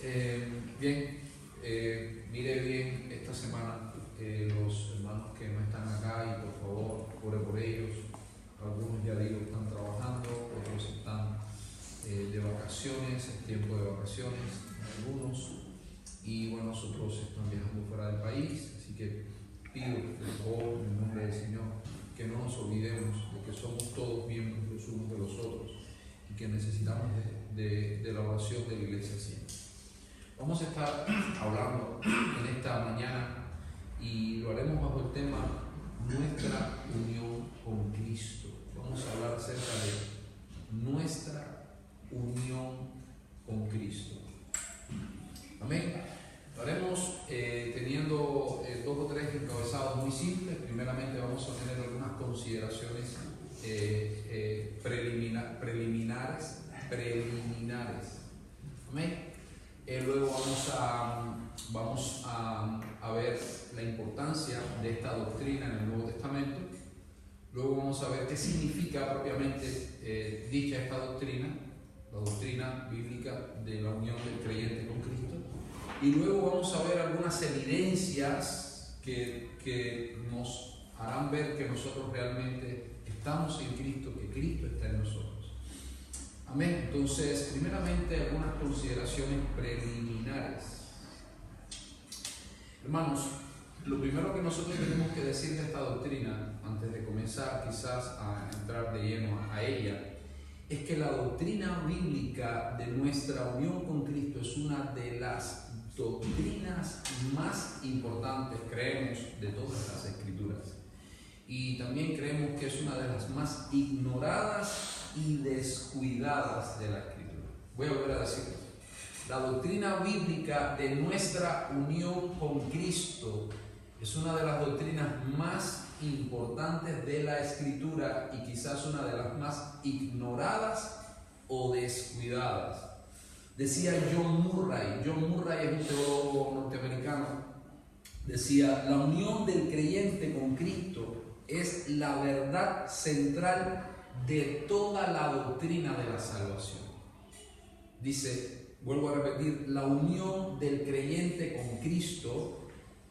Bien, mire bien esta semana los hermanos que no están acá y por favor, ore por ellos. Algunos ya digo están trabajando, otros están de vacaciones, es tiempo de vacaciones, algunos, y bueno, otros están viajando fuera del país, así que pido por favor en el nombre del Señor que no nos olvidemos de que somos todos miembros los unos de los otros y que necesitamos de la oración de la iglesia siempre. Vamos a estar hablando en esta mañana y lo haremos bajo el tema nuestra unión con Cristo. Vamos a hablar acerca de nuestra unión con Cristo. Amén. Lo haremos teniendo dos o tres encabezados muy simples. Primeramente vamos a tener algunas consideraciones preliminares. Amén. Luego vamos a ver la importancia de esta doctrina en el Nuevo Testamento. Luego vamos a ver qué significa propiamente dicha esta doctrina, la doctrina bíblica de la unión del creyente con Cristo. Y luego vamos a ver algunas evidencias que nos harán ver que nosotros realmente estamos en Cristo, que Cristo está en nosotros. Amén. Entonces, primeramente, algunas consideraciones preliminares. Hermanos, lo primero que nosotros tenemos que decir de esta doctrina, antes de comenzar quizás a entrar de lleno a ella, es que la doctrina bíblica de nuestra unión con Cristo es una de las doctrinas más importantes, creemos, de todas las Escrituras. Y también creemos que es una de las más ignoradas y descuidadas de la Escritura. Voy a volver a decirlo. La doctrina bíblica de nuestra unión con Cristo es una de las doctrinas más importantes de la Escritura y quizás una de las más ignoradas o descuidadas. Decía John Murray es un teólogo norteamericano, decía: la unión del creyente con Cristo es la verdad central de toda la doctrina de la salvación. Dice, vuelvo a repetir, la unión del creyente con Cristo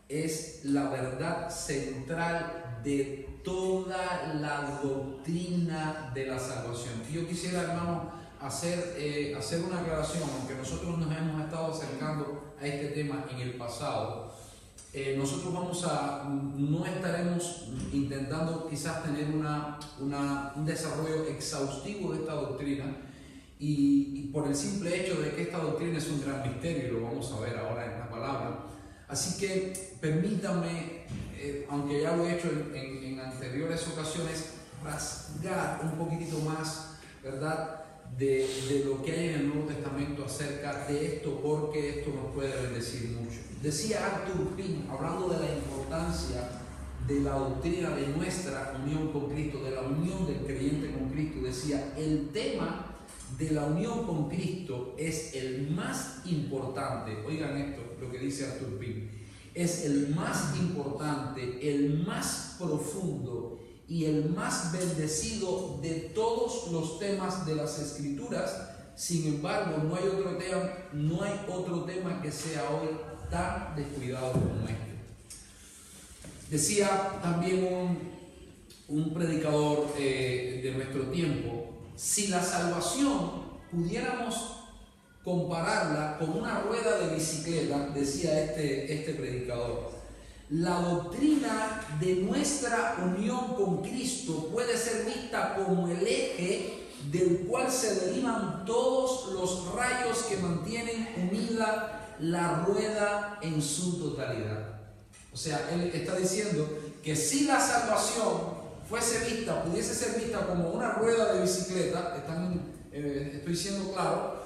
es la verdad central de toda la doctrina de la salvación. Y yo quisiera, hermano, hacer una aclaración, aunque nosotros nos hemos estado acercando a este tema en el pasado. Nosotros no estaremos intentando quizás tener un desarrollo exhaustivo de esta doctrina y por el simple hecho de que esta doctrina es un gran misterio, y lo vamos a ver ahora en la palabra. Así que permítanme, aunque ya lo he hecho en anteriores ocasiones, rasgar un poquitito más, ¿verdad?, de lo que hay en el Nuevo Testamento acerca de esto, porque esto nos puede bendecir mucho. Decía Arthur Pym, hablando de la importancia de la doctrina de nuestra unión con Cristo, de la unión del creyente con Cristo, decía: el tema de la unión con Cristo es el más importante. Oigan esto, lo que dice Arthur Pym: es el más importante, el más profundo y el más bendecido de todos los temas de las Escrituras. Sin embargo, no hay otro tema que sea hoy tan descuidado como este. Decía también un predicador de nuestro tiempo: si la salvación pudiéramos compararla con una rueda de bicicleta, decía este predicador, la doctrina de nuestra unión con Cristo puede ser vista como el eje del cual se derivan todos los rayos que mantienen unida la rueda en su totalidad. O sea, él está diciendo que si la salvación pudiese ser vista como una rueda de bicicleta, estoy siendo claro,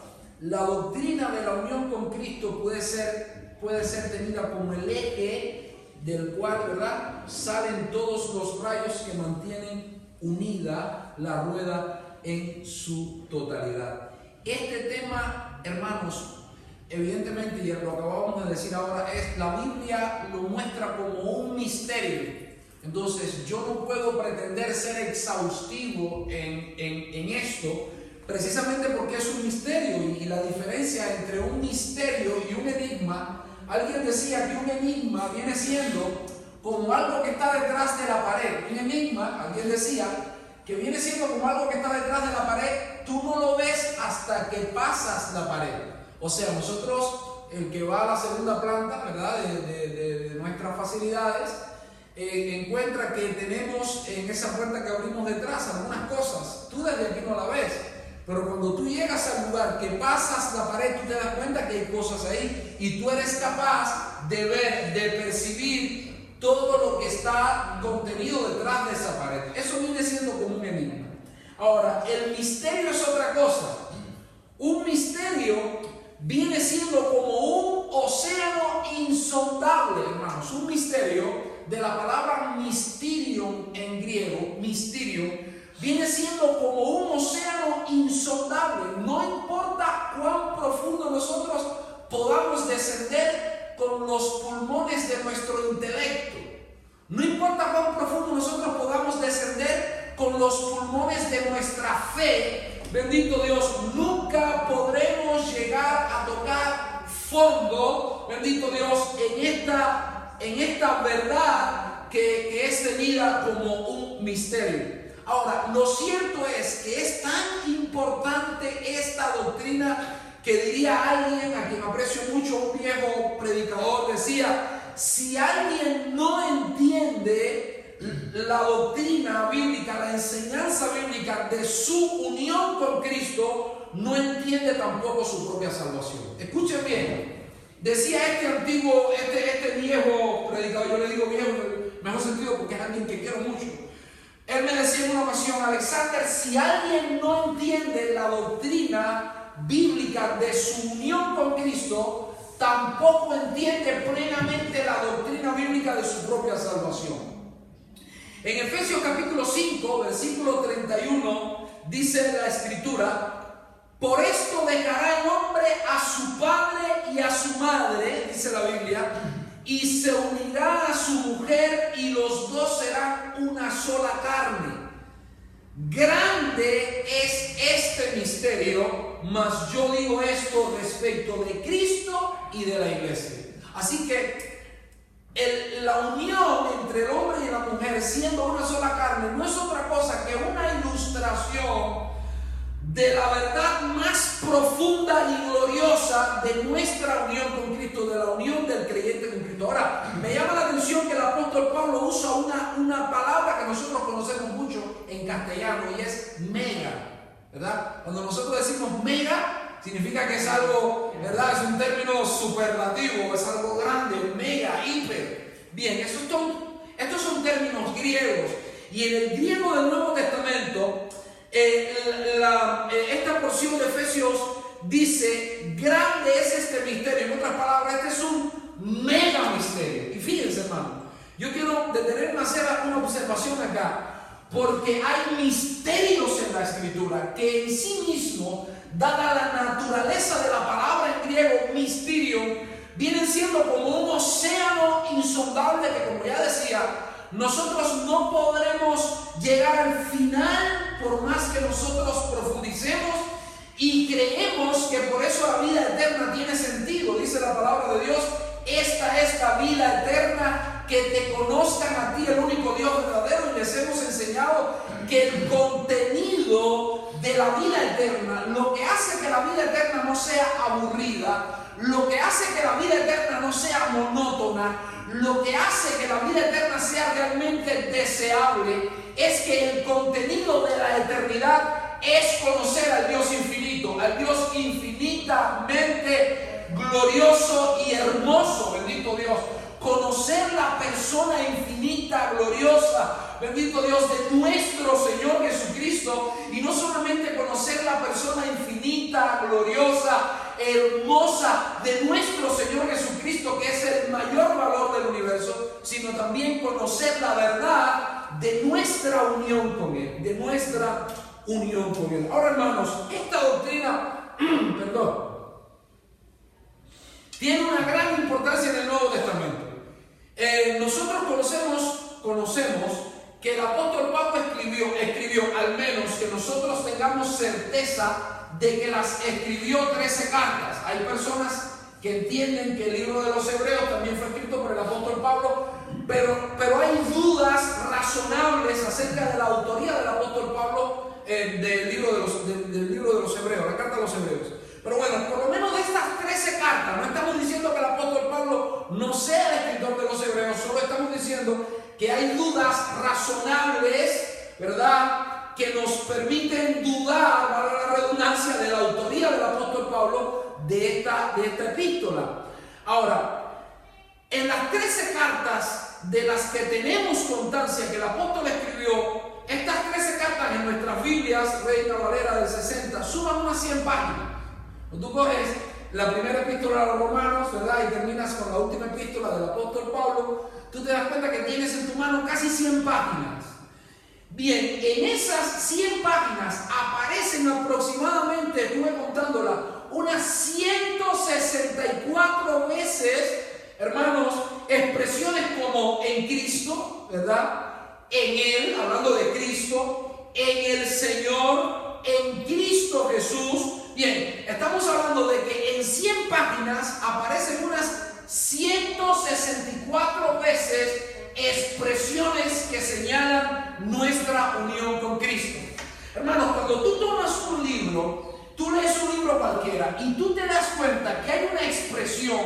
la doctrina de la unión con Cristo puede ser tenida como el eje del cual, ¿verdad?, salen todos los rayos que mantienen unida la rueda en su totalidad. Este tema, hermanos, evidentemente, y lo acabamos de decir ahora, la Biblia lo muestra como un misterio. Entonces, yo no puedo pretender ser exhaustivo en esto, precisamente porque es un misterio, y la diferencia entre un misterio y un enigma, alguien decía que un enigma viene siendo como algo que está detrás de la pared. Un enigma, alguien decía, que viene siendo como algo que está detrás de la pared, tú no lo ves hasta que pasas la pared. O sea, nosotros, el que va a la segunda planta, ¿verdad?, de nuestras facilidades, encuentra que tenemos en esa puerta que abrimos detrás algunas cosas. Tú desde aquí no la ves, pero cuando tú llegas al lugar que pasas la pared, tú te das cuenta que hay cosas ahí y tú eres capaz de ver, de percibir todo lo que está contenido detrás de esa pared. Eso viene siendo como un enigma. Ahora, el misterio es otra cosa. Un misterio viene siendo como un océano insondable, hermanos. Un misterio, de la palabra mysterion en griego, mysterium, viene siendo como un océano insondable. No importa cuán profundo nosotros podamos descender con los pulmones de nuestro intelecto. No importa cuán profundo nosotros podamos descender con los pulmones de nuestra fe. Bendito Dios, nunca podremos llegar a tocar fondo, bendito Dios, en esta verdad que es tenida como un misterio. Ahora, lo cierto es que es tan importante esta doctrina que diría alguien a quien aprecio mucho, un viejo predicador, decía: si alguien no entiende la doctrina bíblica, la enseñanza bíblica de su unión con Cristo, no entiende tampoco su propia salvación. Escuchen bien, decía este viejo predicador, yo le digo viejo en el mejor sentido porque es alguien que quiero mucho. Él me decía en una ocasión: Alexander, si alguien no entiende la doctrina bíblica de su unión con Cristo, tampoco entiende plenamente la doctrina bíblica de su propia salvación. En Efesios capítulo 5, versículo 31, dice la Escritura: por esto dejará el hombre a su padre y a su madre, dice la Biblia, y se unirá a su mujer, y los dos serán una sola carne. Grande es este misterio, mas yo digo esto respecto de Cristo y de la iglesia. Así que la unión entre el hombre y la mujer, siendo una sola carne, no es otra cosa que una ilustración de la verdad más profunda y gloriosa de nuestra unión con Cristo, de la unión del creyente con Cristo. Ahora, me llama la atención que el apóstol Pablo usa una palabra que nosotros conocemos mucho en castellano, y es mega, ¿verdad? Cuando nosotros decimos mega, significa que es algo, ¿verdad? Es un término superlativo, es algo grande, mega, hiper. Bien, estos son términos griegos, y en el griego del Nuevo Testamento, esta porción de Efesios dice: grande es este misterio. En otras palabras, este es un mega misterio. Y fíjense, hermano, yo quiero detenerme a hacer una observación acá, porque hay misterios en la Escritura que en sí mismo, dada la naturaleza de la palabra en griego misterio, vienen siendo como un océano insondable que, como ya decía, nosotros no podremos llegar al final por más que nosotros profundicemos, y creemos que por eso la vida eterna tiene sentido. Dice la palabra de Dios: esta es la vida eterna, que te conozcan a ti, el único Dios verdadero. Y les hemos enseñado que el contenido de la vida eterna, lo que hace que la vida eterna no sea aburrida, lo que hace que la vida eterna no sea monótona, lo que hace que la vida eterna sea realmente deseable, es que el contenido de la eternidad es conocer al Dios infinito, al Dios infinitamente glorioso y hermoso, bendito Dios. Conocer la persona infinita, gloriosa, bendito Dios, de nuestro Señor Jesucristo. Y no solamente conocer la persona infinita, gloriosa, hermosa de nuestro Señor Jesucristo, que es el mayor valor del universo, sino también conocer la verdad de nuestra unión con Él, de nuestra unión con Él. Ahora, hermanos, esta doctrina, tiene una gran importancia en el Nuevo Testamento. Nosotros conocemos que el apóstol Pablo escribió, al menos que nosotros tengamos certeza de que las escribió 13 cartas. Hay personas que entienden que el libro de los Hebreos también fue escrito por el apóstol Pablo, pero hay dudas razonables acerca de la autoría del apóstol Pablo del libro de los Hebreos, la carta de los Hebreos. Pero bueno, por lo menos de estas 13 cartas, no estamos diciendo que el apóstol Pablo no sea el escritor de los Hebreos, solo estamos diciendo que hay dudas razonables, ¿verdad?, que nos permiten dudar, para la redundancia, de la autoría del apóstol Pablo de esta epístola. Ahora, en las 13 cartas de las que tenemos constancia que el apóstol escribió, estas 13 cartas en nuestras Biblias, Reina Valera del 60, suman unas 100 páginas. Tú coges la primera epístola a los Romanos, ¿verdad?, y terminas con la última epístola del apóstol Pablo, tú te das cuenta que tienes en tu mano casi 100 páginas. Bien, en esas 100 páginas aparecen aproximadamente, estuve contándola, unas 164 veces, hermanos, expresiones como en Cristo, ¿verdad?, en Él, hablando de Cristo, en el Señor, en Cristo Jesús. Bien, estamos hablando de que en 100 páginas aparecen unas 164 veces expresiones que señalan nuestra unión con Cristo. Hermanos, cuando tú tomas un libro, tú lees un libro cualquiera y tú te das cuenta que hay una expresión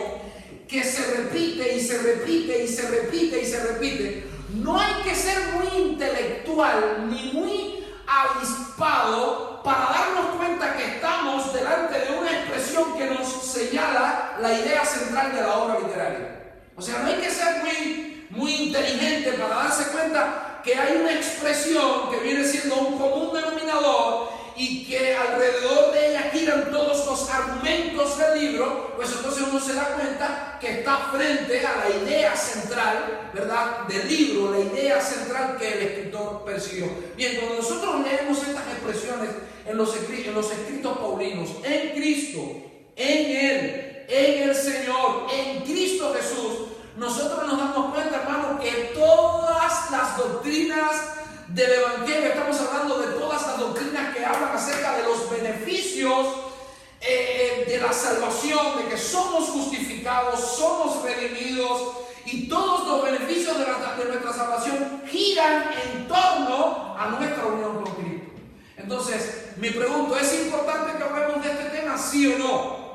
que se repite y se repite y se repite y se repite, no hay que ser muy intelectual ni muy avispado para darnos cuenta que estamos delante de una expresión que nos señala la idea central de la obra literaria. O sea, no hay que ser muy inteligente para darse cuenta que hay una expresión que viene siendo un común denominador y que alrededor de ella giran todos los argumentos del libro. Pues entonces uno se da cuenta que está frente a la idea central, ¿verdad?, del libro, la idea central que el escritor persiguió. Bien, cuando nosotros leemos estas expresiones en los escritos paulinos, en Cristo, en Él, en el Señor, en Cristo Jesús, nosotros nos damos cuenta, hermano, que todas las doctrinas del Evangelio, estamos hablando de todas las doctrinas que hablan acerca de los beneficios de la salvación, de que somos justificados, somos redimidos, y todos los beneficios de nuestra salvación giran en torno a nuestra unión con Cristo. Entonces, mi pregunta, ¿es importante que hablemos de este tema, sí o no?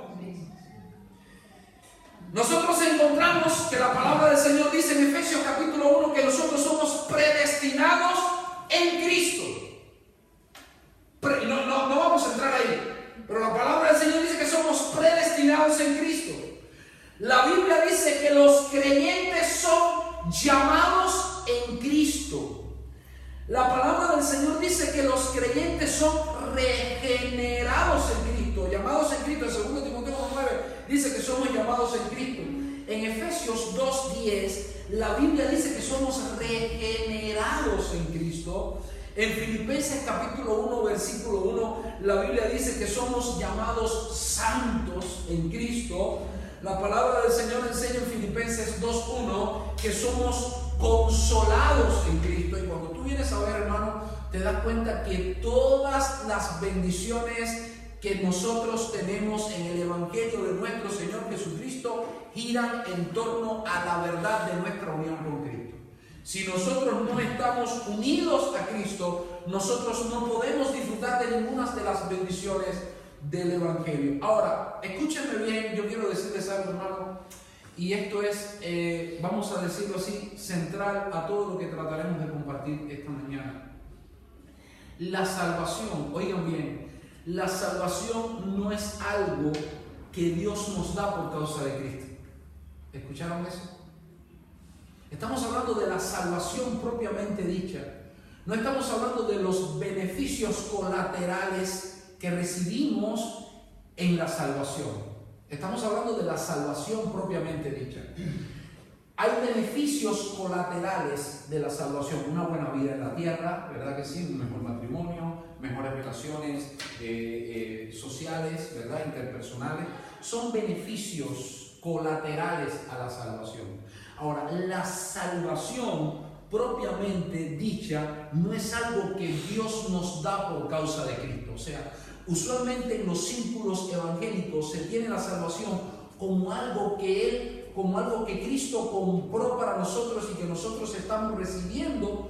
Nosotros encontramos que la palabra del Señor dice en Efesios capítulo 1 que nosotros somos predestinados en Cristo. No vamos a entrar ahí, pero la palabra del Señor dice que somos predestinados en Cristo. La Biblia dice que los creyentes son llamados en Cristo. La palabra del Señor dice que los creyentes son regenerados en Cristo, llamados en Cristo. En 2 Timoteo 9 dice que somos llamados en Cristo. En Efesios 2:10 la Biblia dice que somos regenerados en Cristo. En Filipenses capítulo 1 versículo 1 la Biblia dice que somos llamados santos en Cristo. La palabra del Señor enseña en Filipenses 2:1 que somos consolados en Cristo. Y cuando tú vienes a ver, hermano, te das cuenta que todas las bendiciones que nosotros tenemos en el Evangelio de nuestro Señor Jesucristo giran en torno a la verdad de nuestra unión con Cristo. Si nosotros no estamos unidos a Cristo, nosotros no podemos disfrutar de ninguna de las bendiciones del Evangelio. Ahora, escúchenme bien, yo quiero decirles algo, hermano, y esto es, vamos a decirlo así, central a todo lo que trataremos de compartir esta mañana. La salvación, oigan bien, la salvación no es algo que Dios nos da por causa de Cristo. ¿Escucharon eso? Estamos hablando de la salvación propiamente dicha. No estamos hablando de los beneficios colaterales que recibimos en la salvación. Estamos hablando de la salvación propiamente dicha. Hay beneficios colaterales de la salvación. Una buena vida en la tierra, ¿verdad que sí? Un mejor matrimonio, mejores relaciones sociales, ¿verdad? Interpersonales. Son beneficios colaterales a la salvación. Ahora, la salvación propiamente dicha no es algo que Dios nos da por causa de Cristo. O sea, usualmente en los círculos evangélicos se tiene la salvación como algo que Cristo compró para nosotros y que nosotros estamos recibiendo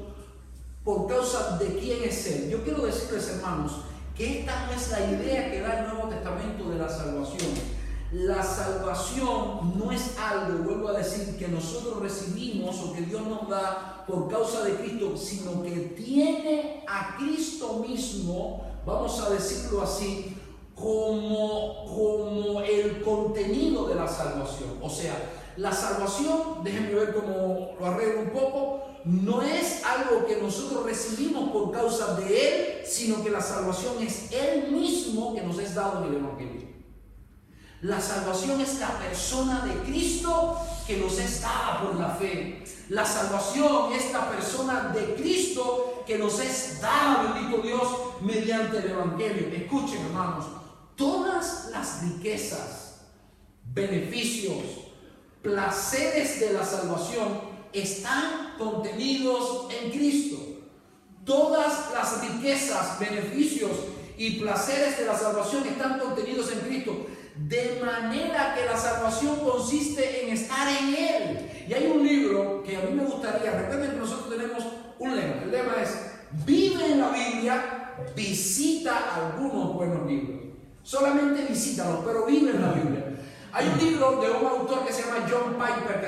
por causa de quién es Él. Yo quiero decirles, hermanos, que esta no es la idea que da el Nuevo Testamento de la salvación. La salvación no es algo, vuelvo a decir, que nosotros recibimos o que Dios nos da por causa de Cristo, sino que tiene a Cristo mismo, vamos a decirlo así, como el contenido de la salvación. O sea, la salvación, déjenme ver cómo lo arreglo un poco, no es algo que nosotros recibimos por causa de Él, sino que la salvación es Él mismo que nos es dado en el Evangelio. La salvación es la persona de Cristo que nos es dada por la fe. La salvación es la persona de Cristo que nos es dada, bendito Dios, mediante el Evangelio. Escuchen, hermanos, todas las riquezas, beneficios, placeres de la salvación están contenidos en Cristo. Todas las riquezas, beneficios y placeres de la salvación están contenidos en Cristo. De manera que la salvación consiste en estar en Él. Y hay un libro que a mí me gustaría, recuerden que nosotros tenemos un lema. El lema es: vive en la Biblia, visita algunos buenos libros. Solamente visítalos, pero vive en la Biblia. Hay un libro de un autor que se llama John Piper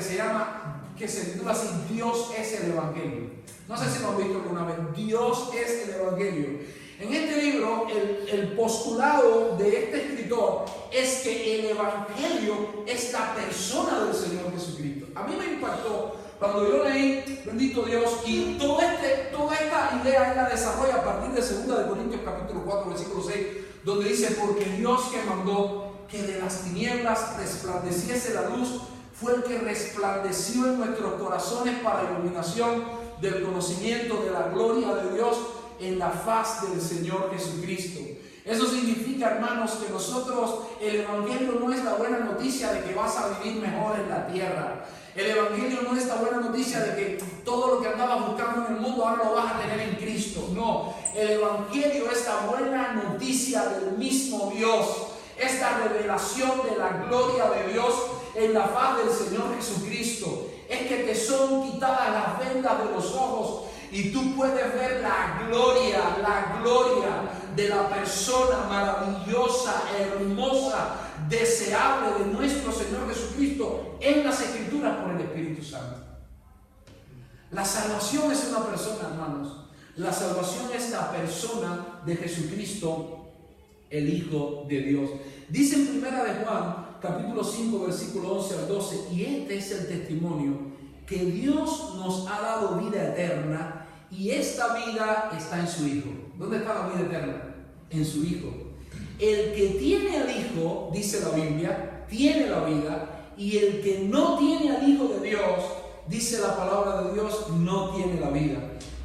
que se titula así: Dios es el Evangelio. No sé si lo han visto alguna vez. Dios es el Evangelio. En este libro, el postulado de este escritor es que el Evangelio es la persona del Señor Jesucristo. A mí me impactó cuando yo leí, bendito Dios, y toda esta idea él la desarrolla a partir de 2 Corintios capítulo 4, versículo 6, donde dice: porque Dios que mandó que de las tinieblas resplandeciese la luz, fue el que resplandeció en nuestros corazones para iluminación del conocimiento de la gloria de Dios en la faz del Señor Jesucristo. Eso significa, hermanos, que nosotros, el Evangelio no es la buena noticia de que vas a vivir mejor en la tierra. El Evangelio no es la buena noticia de que todo lo que andabas buscando en el mundo ahora lo vas a tener en Cristo. No, el Evangelio es la buena noticia del mismo Dios. Es la revelación de la gloria de Dios en la faz del Señor Jesucristo. Es que te son quitadas las vendas de los ojos y tú puedes ver la gloria de la persona maravillosa, hermosa, deseable de nuestro Señor Jesucristo en las Escrituras por el Espíritu Santo. La salvación es una persona, hermanos. La salvación es la persona de Jesucristo, el Hijo de Dios. Dice en 1 de Juan, capítulo 5, versículo 11 al 12, y este es el testimonio, que Dios nos ha dado vida eterna, y esta vida está en su Hijo. ¿Dónde está la vida eterna? En su Hijo. El que tiene al Hijo, dice la Biblia, tiene la vida, y el que no tiene al Hijo de Dios, dice la palabra de Dios, no tiene la vida.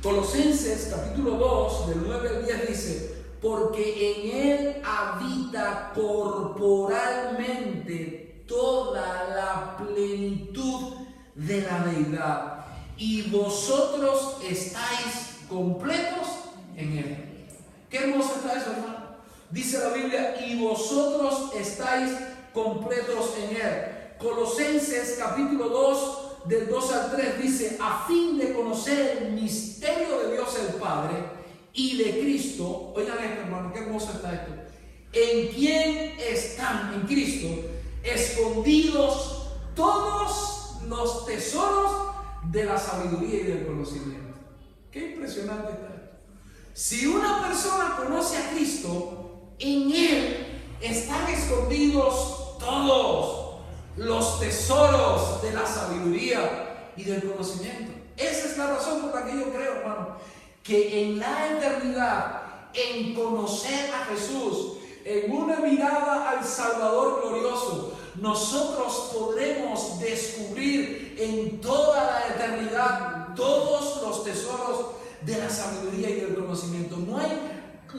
Colosenses capítulo 2, del 9 al 10 dice: porque en Él habita corporalmente toda la plenitud de la deidad, y vosotros estáis completos en Él. Qué hermoso está eso, hermano. Dice la Biblia: y vosotros estáis completos en Él. Colosenses capítulo 2, del 2 al 3 dice: a fin de conocer el misterio de Dios el Padre y de Cristo. Oigan esto, hermano, qué hermoso está esto. En quien están, en Cristo, escondidos todos los tesoros de la sabiduría y del conocimiento. Qué impresionante está esto. Si una persona conoce a Cristo, en Él están escondidos todos los tesoros de la sabiduría y del conocimiento. Esa es la razón por la que yo creo, hermano, que en la eternidad, en conocer a Jesús, en una mirada al Salvador glorioso, nosotros podremos descubrir en toda la eternidad todos los tesoros de la sabiduría y del conocimiento. No hay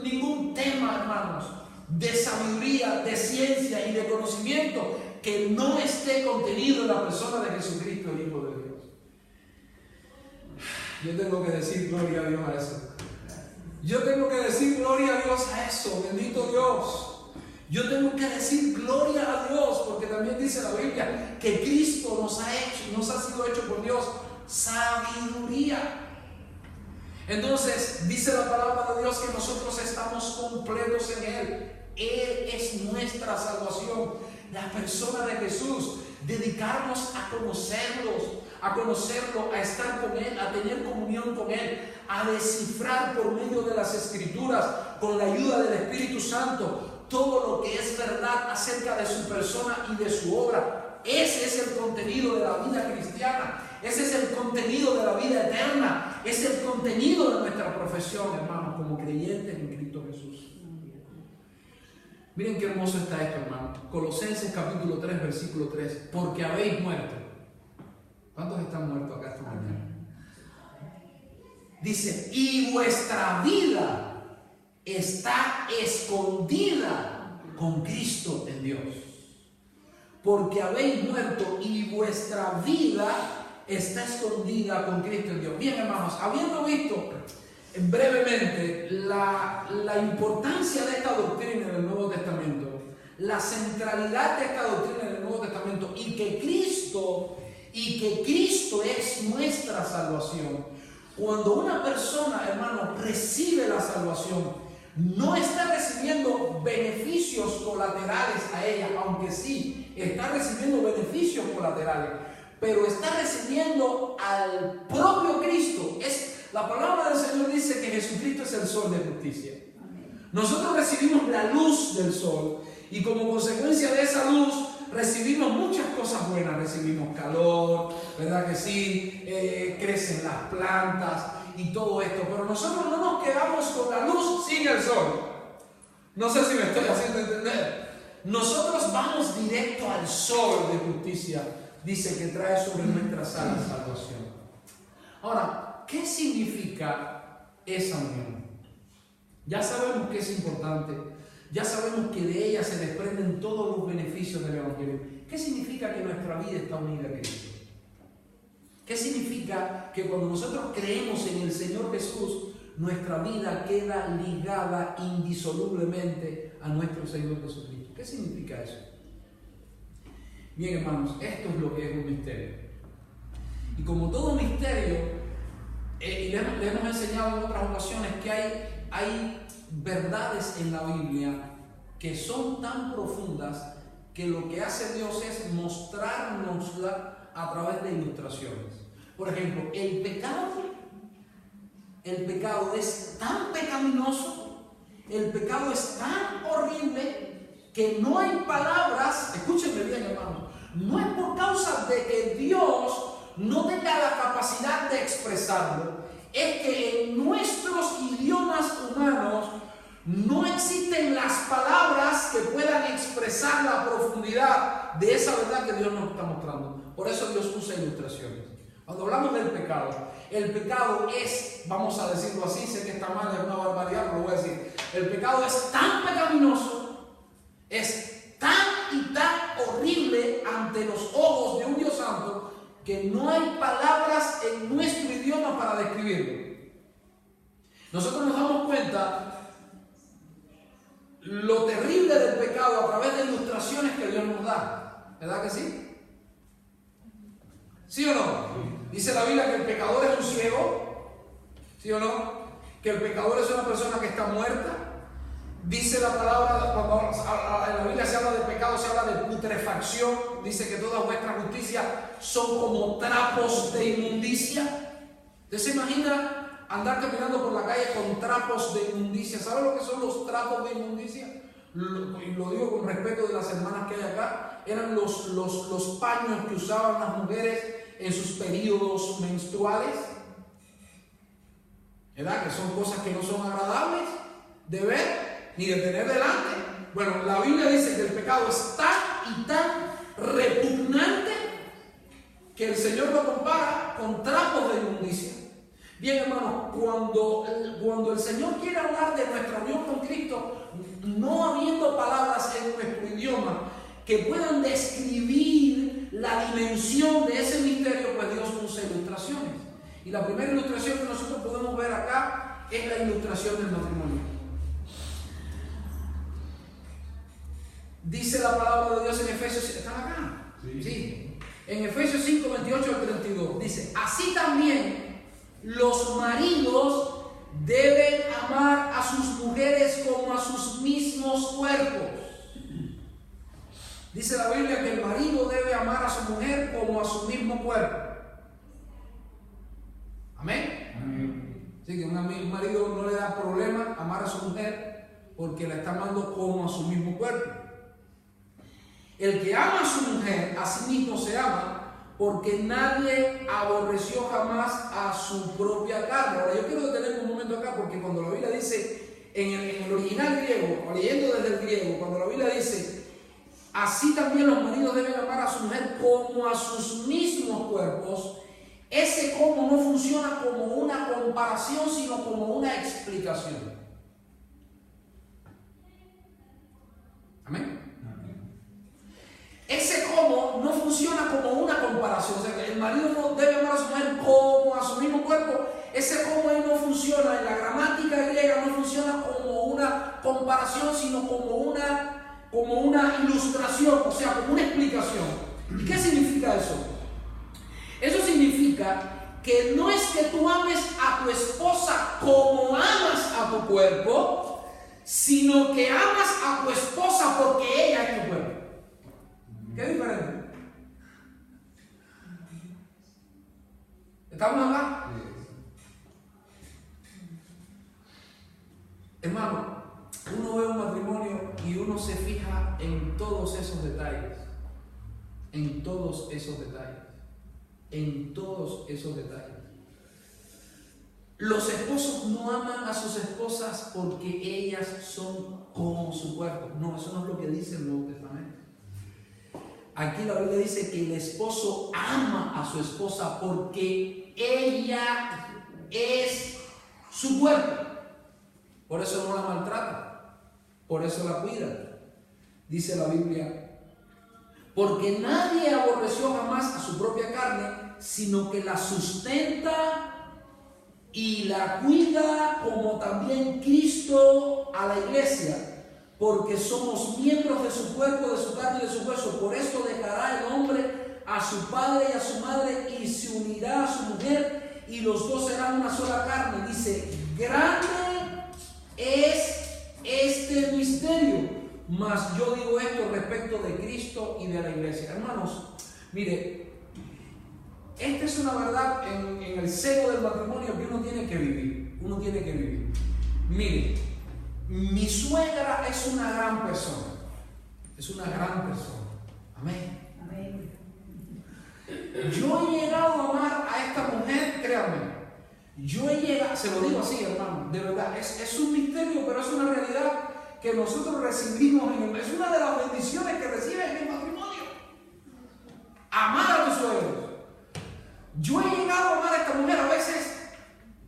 ningún tema, hermanos, de sabiduría, de ciencia y de conocimiento que no esté contenido en la persona de Jesucristo, el Hijo de Dios. Yo tengo que decir gloria a Dios a eso. Yo tengo que decir gloria a Dios a eso. Bendito Dios. Yo tengo que decir gloria a Dios, porque también dice la Biblia que Cristo nos ha sido hecho por Dios sabiduría. Entonces dice la palabra de Dios que nosotros estamos completos en Él. Él es nuestra salvación. La persona de Jesús, dedicarnos a conocerlo, a estar con Él, a tener comunión con Él, a descifrar por medio de las Escrituras, con la ayuda del Espíritu Santo, todo lo que es verdad acerca de su persona y de su obra. Ese es el contenido de la vida cristiana. Ese es el contenido de la vida eterna. Es el contenido de nuestra profesión, hermanos, como creyentes en Cristo Jesús. Miren qué hermoso está esto, hermano. Colosenses capítulo 3, versículo 3. Porque habéis muerto. ¿Cuántos están muertos acá esta mañana? Dice, y vuestra vida está escondida con Cristo en Dios. Porque habéis muerto y vuestra vida está escondida con Cristo en Dios. Bien, hermanos, habiendo visto brevemente la importancia de esta doctrina en el Nuevo Testamento, la centralidad de esta doctrina en el Nuevo Testamento y que Cristo es nuestra salvación. Cuando una persona, hermano, recibe la salvación, no está recibiendo beneficios colaterales a ella, aunque sí está recibiendo beneficios colaterales, pero está recibiendo al propio Cristo. La palabra del Señor dice que Jesucristo es el sol de justicia. Nosotros recibimos la luz del sol y como consecuencia de esa luz recibimos muchas cosas buenas. Recibimos calor, ¿verdad que sí? Crecen las plantas y todo esto, pero nosotros no nos quedamos con la luz sin el sol. No sé si me estoy haciendo entender. Nosotros vamos directo al sol de justicia. Dice que trae sobre nuestras alas salvación. Ahora, ¿qué significa esa unión? Ya sabemos que es importante. Ya sabemos que de ella se desprenden todos los beneficios del Evangelio. ¿Qué significa que nuestra vida está unida a Cristo? ¿Qué significa que cuando nosotros creemos en el Señor Jesús, nuestra vida queda ligada indisolublemente a nuestro Señor Jesucristo? ¿Qué significa eso? Bien, hermanos, esto es lo que es un misterio. Y como todo misterio, y le hemos enseñado en otras ocasiones que hay verdades en la Biblia que son tan profundas que lo que hace Dios es mostrárnosla a través de ilustraciones. Por ejemplo, el pecado es tan pecaminoso, el pecado es tan horrible que no hay palabras. Escúchenme bien, hermanos, no es por causa de que Dios no tenga la capacidad de expresarlo, es que en nuestros idiomas humanos no existen las palabras que puedan expresar la profundidad de esa verdad que Dios nos está mostrando. Por eso Dios usa ilustraciones. Cuando hablamos del pecado, el pecado es, vamos a decirlo así, sé que está mal, es una barbaridad, pero lo voy a decir. El pecado es tan pecaminoso, es tan y tan horrible ante los ojos de un Dios santo, que no hay palabras en nuestro idioma para describirlo. Nosotros nos damos cuenta lo terrible del pecado a través de ilustraciones que Dios nos da. ¿Verdad que sí? ¿Sí o no? Dice la Biblia que el pecador es un ciego. ¿Sí o no? Que el pecador es una persona que está muerta. Dice la palabra, cuando en la Biblia se habla de pecado, se habla de putrefacción. Dice que todas vuestras justicias son como trapos de inmundicia. ¿Usted se imagina andar caminando por la calle con trapos de inmundicia? ¿Sabe lo que son los trapos de inmundicia? Y lo digo con respeto de las hermanas que hay acá. Eran los paños que usaban las mujeres en sus periodos menstruales. ¿Verdad? Que son cosas que no son agradables de ver ni de tener delante. Bueno, la Biblia dice que el pecado es tan y tan repugnante que el Señor lo compara con trapos de inmundicia. Bien, hermanos, cuando el Señor quiere hablar de nuestra unión con Cristo, no habiendo palabras en nuestro idioma que puedan describir la dimensión de ese misterio, pues Dios usa ilustraciones. Y la primera ilustración que nosotros podemos ver acá es la ilustración del matrimonio. Dice la palabra de Dios en Efesios, ¿están acá? Sí. En Efesios 5, 28 al 32, dice, así también los maridos deben amar a sus mujeres como a sus mismos cuerpos. Dice la Biblia que el marido debe amar a su mujer como a su mismo cuerpo. Amén. Amén. Así que un marido no le da problema amar a su mujer porque la está amando como a su mismo cuerpo. El que ama a su mujer, a sí mismo se ama, porque nadie aborreció jamás a su propia carne. Ahora, yo quiero detenerme un momento acá, porque cuando la Biblia dice, en el original griego, o leyendo desde el griego, cuando la Biblia dice, así también los maridos deben amar a su mujer como a sus mismos cuerpos, ese como no funciona como una comparación, sino como una explicación. Amén. Ese cómo no funciona como una comparación. O sea, que el marido no debe amar a su mujer como a su mismo cuerpo. Ese cómo ahí no funciona en la gramática griega, no funciona como una comparación, sino como una ilustración, o sea, como una explicación. ¿Y qué significa eso? Eso significa que no es que tú ames a tu esposa como amas a tu cuerpo, sino que amas a tu esposa porque ella es tu cuerpo. ¿Qué diferente? ¿Estamos acá? Hermano, uno ve un matrimonio y uno se fija en todos esos detalles. En todos esos detalles. En todos esos detalles. Los esposos no aman a sus esposas porque ellas son como su cuerpo. No, eso no es lo que dice el Nuevo Testamento. Aquí la Biblia dice que el esposo ama a su esposa porque ella es su cuerpo. Por eso no la maltrata, por eso la cuida. Dice la Biblia, porque nadie aborreció jamás a su propia carne, sino que la sustenta y la cuida, como también Cristo a la iglesia. Porque somos miembros de su cuerpo, de su carne y de su hueso. Por esto dejará el hombre a su padre y a su madre y se unirá a su mujer y los dos serán una sola carne. Dice, grande es este misterio. Mas yo digo esto respecto de Cristo y de la iglesia. Hermanos, mire, esta es una verdad en el seno del matrimonio que uno tiene que vivir. Uno tiene que vivir. Mire, mi suegra es una gran persona. Es una gran persona. Amén. Amén. Yo he llegado a amar a esta mujer, créanme. Yo he llegado, se lo digo así, hermano, de verdad, es un misterio, pero es una realidad que nosotros recibimos es una de las bendiciones que recibes en el matrimonio. Amar a tus suegros. Yo he llegado a amar a esta mujer. A veces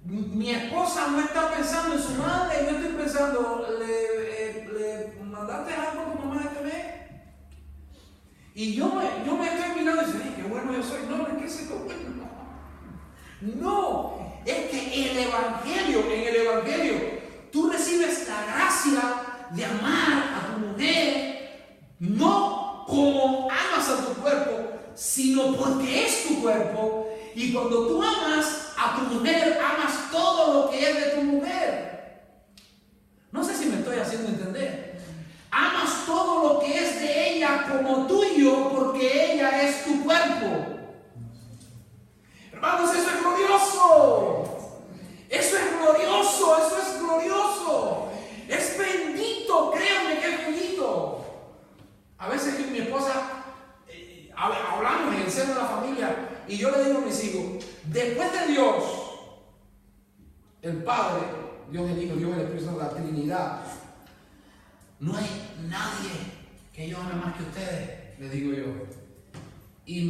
mi esposa no está pensando en su madre y yo estoy pensando, ¿le mandaste algo a tu mamá este mes? Y yo me estoy mirando y digo, qué bueno yo soy. No, es que ese es bueno. No, es que en el Evangelio, tú recibes la gracia de amar a tu mujer, no como amas a tu cuerpo, sino porque es tu cuerpo. Y cuando tú amas a tu mujer, amas todo lo que es de tu mujer. No sé si me estoy haciendo entender. Amas todo lo que es de ella como tuyo porque ella es tu cuerpo. Hermanos, eso es glorioso. Eso es glorioso, eso es glorioso. Es bendito, créanme que es bendito. A veces yo y mi esposa hablamos en el seno de la familia y yo le digo a mis hijos, después de Dios, el Padre, Dios el Hijo, Dios el Espíritu Santo, la Trinidad, no hay nadie que yo ame más que ustedes, le digo yo. Y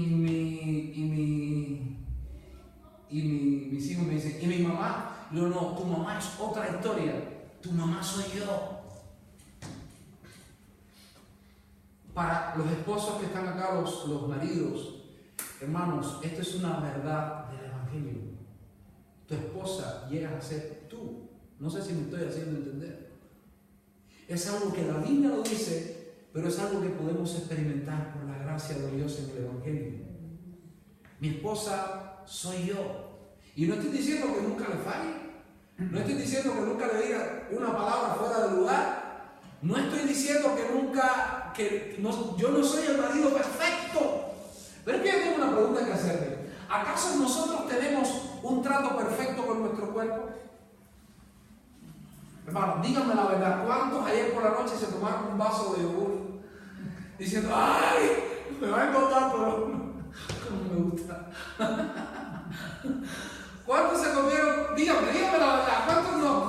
mis hijos me dicen, ¿y mi mamá? Yo no, tu mamá es otra historia, tu mamá soy yo. Para los esposos que están acá, los maridos, hermanos, esto es una verdad del Evangelio. tu esposa llegas a ser tú. No sé si me estoy haciendo entender. Es algo que la Biblia lo dice, pero es algo que podemos experimentar por la gracia de Dios en el Evangelio. Mi esposa soy yo. Y no estoy diciendo que nunca le falle. No estoy diciendo que nunca le diga una palabra fuera de lugar. No estoy diciendo que nunca, yo no soy el marido perfecto. Pero es que yo tengo una pregunta que hacerle. ¿Acaso nosotros tenemos un trato perfecto con nuestro cuerpo? Hermano, díganme la verdad, ¿cuántos ayer por la noche se tomaron un vaso de yogur diciendo, ay, me va a engordar, pero como me gusta? ¿Cuántos se comieron? Díganme la verdad,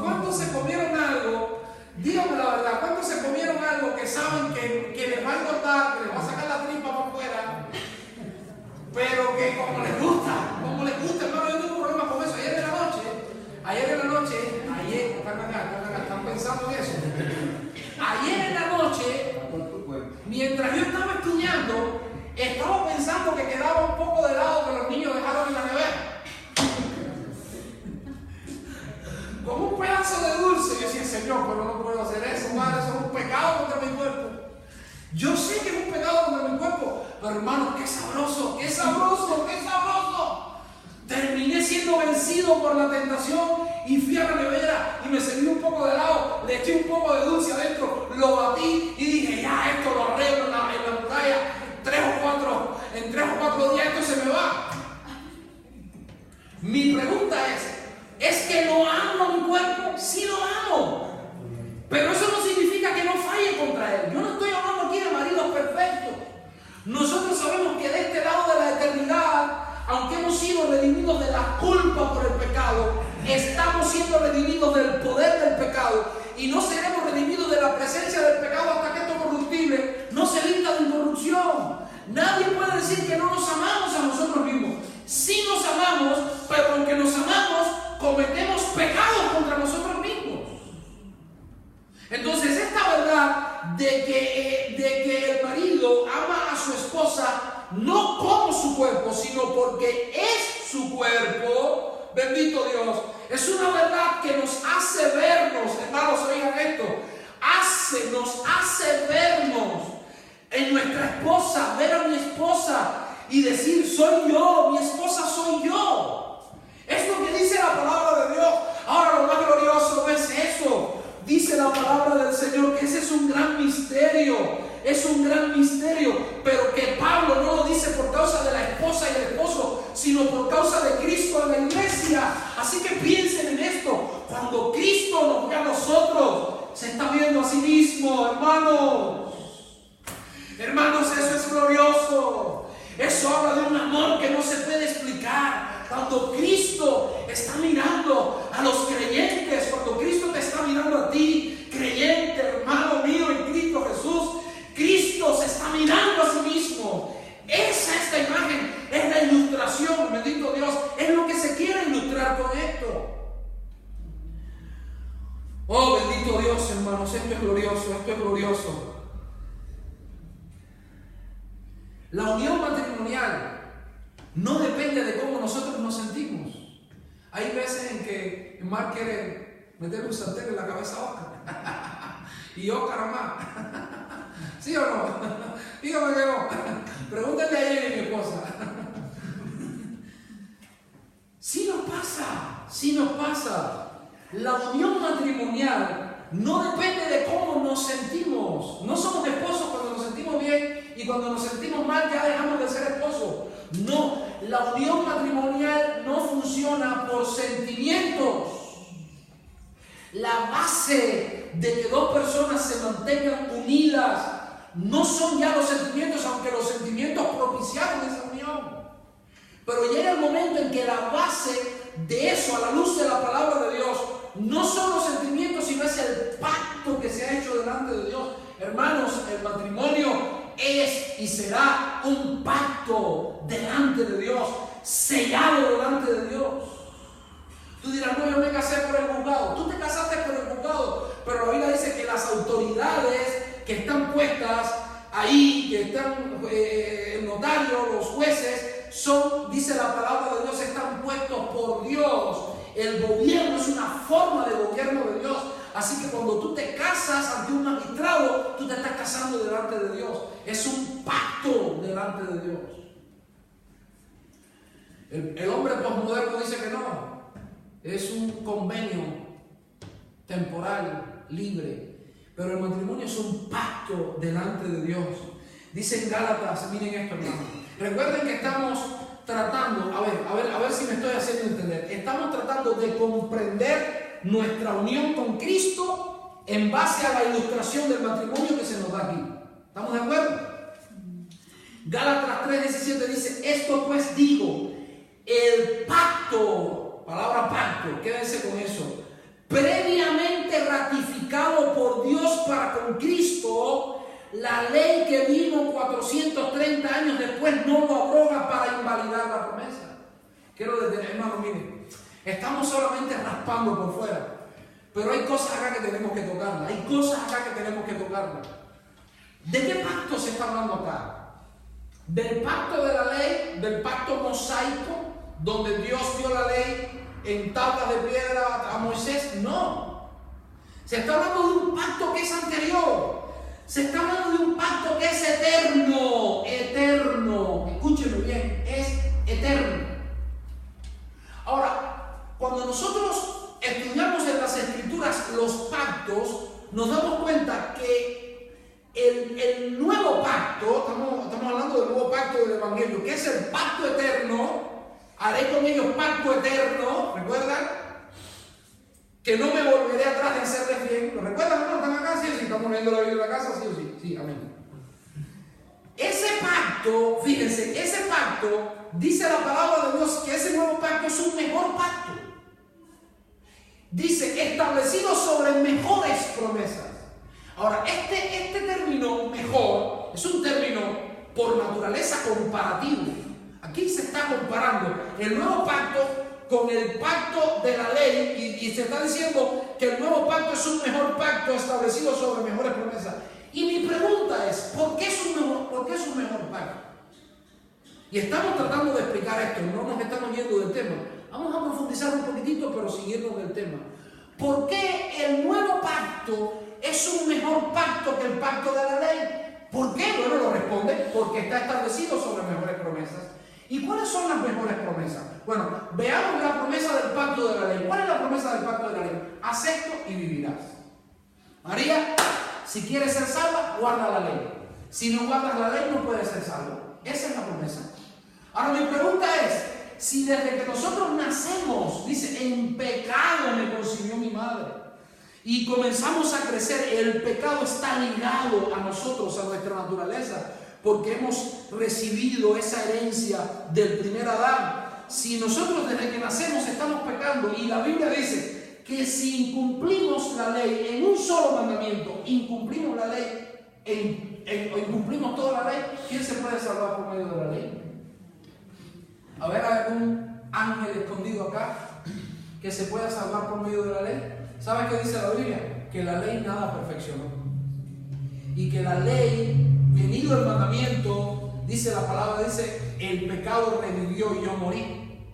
¿cuántos se comieron algo? Díganme la verdad, ¿cuántos se comieron algo que saben que les va a engordar, que les va a sacar la tripa para afuera? Pero que como les gusta, hermano, yo tengo un problema con eso. Ayer en la noche, están pensando en eso. Ayer en la noche, mientras yo estaba estudiando, estaba pensando que quedaba un poco de helado que los niños dejaron en la nevera. Como un pedazo de dulce. Yo decía, Señor, pero no puedo hacer eso, madre, eso es un pecado contra mi cuerpo. Yo sé que es un pecado contra mi cuerpo, pero hermano, qué sabroso, qué sabroso, qué sabroso. Terminé siendo vencido por la tentación y fui a la nevera y me serví un poco de helado, le eché un poco de dulce adentro, lo batí y dije, ya, esto lo arreglo en la muralla, en 3 o 4 días esto se me va. Mi pregunta ¿es que no amo a mi cuerpo? Sí lo amo. Pero eso no significa que no falle contra él. Yo no estoy hablando aquí de maridos perfectos. Nosotros sabemos que de este lado de la eternidad, aunque hemos sido redimidos de la culpa por el pecado, estamos siendo redimidos del poder del pecado y no seremos redimidos de la presencia del pecado hasta que esto corruptible no se vista de incorrupción. Nadie puede decir que no nos amamos a nosotros mismos. Sí nos amamos, pero aunque nos amamos, cometemos pecados contra nosotros mismos. Entonces esta verdad de que el marido ama a su esposa no como su cuerpo, sino porque es su cuerpo, bendito Dios, es una verdad que nos hace vernos, hermanos, oigan esto, nos hace vernos en nuestra esposa, ver a mi esposa y decir, soy yo, mi esposa soy yo. Es lo que dice la palabra de Dios. Ahora lo más glorioso no es eso. Dice la palabra del Señor que ese es un gran misterio, pero que Pablo no lo dice por causa de la esposa y el esposo, sino por causa de Cristo en la iglesia. Así que piensen en esto, cuando Cristo nos ve a nosotros, se está viendo a sí mismo, hermanos. Hermanos, eso es glorioso. Eso habla de un amor que no se puede explicar. Cuando Cristo está mirando a los creyentes, cuando Cristo te está mirando a ti, creyente, hermano mío en Cristo Jesús, Cristo se está mirando a sí mismo. Esta imagen es la ilustración, bendito Dios, es lo que se quiere ilustrar con esto. Oh, bendito Dios, hermanos, esto es glorioso. La unión matrimonial no depende de cómo nosotros nos sentimos. Hay veces en que Mark quiere meterle un sartén en la cabeza a Oscar. Y Oscar a Mark. ¿Sí o no? Dígame que no. Pregúntale a ella y a mi esposa. Sí nos pasa. La unión matrimonial no depende de cómo nos sentimos. No somos esposos cuando nos sentimos bien y cuando nos sentimos mal ya dejamos de ser esposos. No, la unión matrimonial no funciona por sentimientos. La base de que dos personas se mantengan unidas no son ya los sentimientos, aunque los sentimientos propiciaron esa unión. Pero llega el momento en que la base de eso, a la luz de la palabra de Dios, no son los sentimientos, sino es el pacto que se ha hecho delante de Dios. Hermanos, el matrimonio es y será un pacto delante de Dios, sellado delante de Dios. Tú dirás, no, yo me casé por el juzgado. Tú te casaste por el juzgado, pero la Biblia dice que las autoridades que están puestas ahí, que están el notario, los jueces, dice la palabra de Dios, están puestos por Dios. El gobierno es una forma de gobierno de Dios. Así que cuando tú te casas ante un magistrado, tú te estás casando delante de Dios. Es un pacto delante de Dios. El hombre posmoderno dice que no. Es un convenio temporal, libre. Pero el matrimonio es un pacto delante de Dios. Dice en Gálatas, miren esto, hermano. Recuerden que estamos tratando, a ver si me estoy haciendo entender. Estamos tratando de comprender nuestra unión con Cristo en base a la ilustración del matrimonio que se nos da aquí. ¿Estamos de acuerdo? Gálatas 3:17 dice: esto pues digo, el pacto, palabra pacto, quédense con eso, previamente ratificado por Dios para con Cristo, la ley que vino 430 años después no lo abroga para invalidar la promesa. Quiero detener, hermano, miren, estamos solamente raspando por fuera, pero hay cosas acá que tenemos que tocarlas, hay cosas acá que tenemos que tocarlas. ¿De qué pacto se está hablando acá? ¿Del pacto de la ley, del pacto mosaico, donde Dios dio la ley en tablas de piedra a Moisés? No. Se está hablando de un pacto que es anterior. Se está hablando de un pacto que es eterno. Eterno. Escúchenme bien, es eterno. Ahora, cuando nosotros estudiamos en las Escrituras los pactos, nos damos cuenta que el nuevo pacto, estamos hablando del nuevo pacto del Evangelio, que es el pacto eterno. Haré con ellos pacto eterno, ¿recuerdan? Que no me volveré atrás de hacerles bien. ¿Lo recuerdan? ¿No? ¿Están acá? Sí, sí, estamos leyendo la Biblia en la casa, sí o sí. Sí, amén. Ese pacto, fíjense, ese pacto, dice la palabra de Dios que ese nuevo pacto es un mejor pacto. Dice, establecido sobre mejores promesas. Ahora, este término mejor es un término por naturaleza comparativo. Aquí se está comparando el nuevo pacto con el pacto de la ley y se está diciendo que el nuevo pacto es un mejor pacto establecido sobre mejores promesas. Y mi pregunta es, ¿por qué es un mejor pacto? Y estamos tratando de explicar esto, no nos estamos yendo del tema. Vamos a profundizar un poquitito, pero siguiendo del tema. ¿Por qué el nuevo pacto es un mejor pacto que el pacto de la ley? ¿Por qué? Bueno, lo responde, porque está establecido sobre mejores promesas. ¿Y cuáles son las mejores promesas? Bueno, veamos la promesa del pacto de la ley. ¿Cuál es la promesa del pacto de la ley? Haz esto y vivirás. María, si quieres ser salva, guarda la ley. Si no guardas la ley, no puedes ser salvo. Esa es la promesa. Ahora mi pregunta es, si desde que nosotros nacemos, dice, en pecado me concibió mi madre, y comenzamos a crecer, el pecado está ligado a nosotros, a nuestra naturaleza, porque hemos recibido esa herencia del primer Adán. Si nosotros desde que nacemos estamos pecando, y la Biblia dice que si incumplimos la ley en un solo mandamiento, incumplimos la ley, o incumplimos toda la ley, ¿quién se puede salvar por medio de la ley? A ver, ¿hay algún ángel escondido acá que se pueda salvar por medio de la ley? ¿Sabe qué dice la Biblia? Que la ley nada perfeccionó. Y que la ley, venido el mandamiento, dice la palabra, dice, el pecado revivió y yo morí.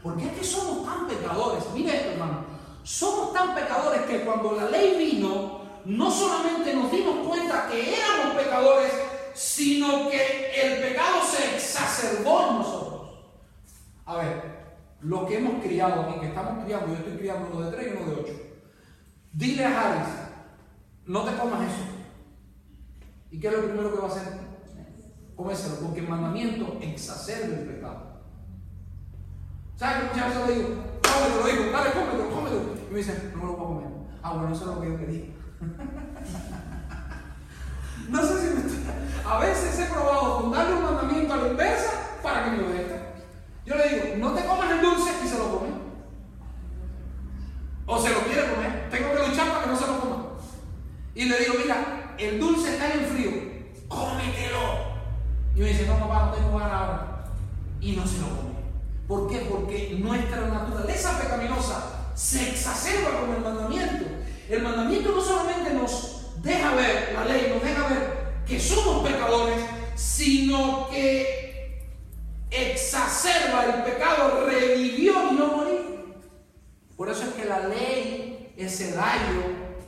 ¿Por qué es que somos tan pecadores? Mire esto, hermano. Somos tan pecadores que cuando la ley vino, no solamente nos dimos cuenta que éramos pecadores, sino que el pecado se exacerbó en nosotros. A ver, lo que hemos criado aquí, que estamos criando, yo estoy criando uno de 3 y uno de 8. Dile a Harris, no te comas eso. ¿Y qué es lo primero que va a hacer? Comérselo, porque el mandamiento exacerba el pecado. ¿Sabes que muchas veces le digo, cómetelo, lo digo, dale, cómetelo? Y me dicen, no me lo puedo comer. Ah, bueno, eso es lo que yo quería. No sé si me estoy... A veces he probado con darle un mandamiento a la inversa para que me obedezca. Yo le digo, no te comas el dulce y se lo come. O se lo quiere comer. Tengo que luchar para que no se lo coma. Y le digo, mira, el dulce está en el frío. Cómetelo. Y me dice, no, papá, no tengo ganas ahora. Y no se lo come. ¿Por qué? Porque nuestra naturaleza pecaminosa se exacerba con el mandamiento. El mandamiento no solamente nos deja ver, la ley nos deja ver que somos pecadores, sino que exacerba el pecado, revivió y no morí. Por eso es que la ley es el ayo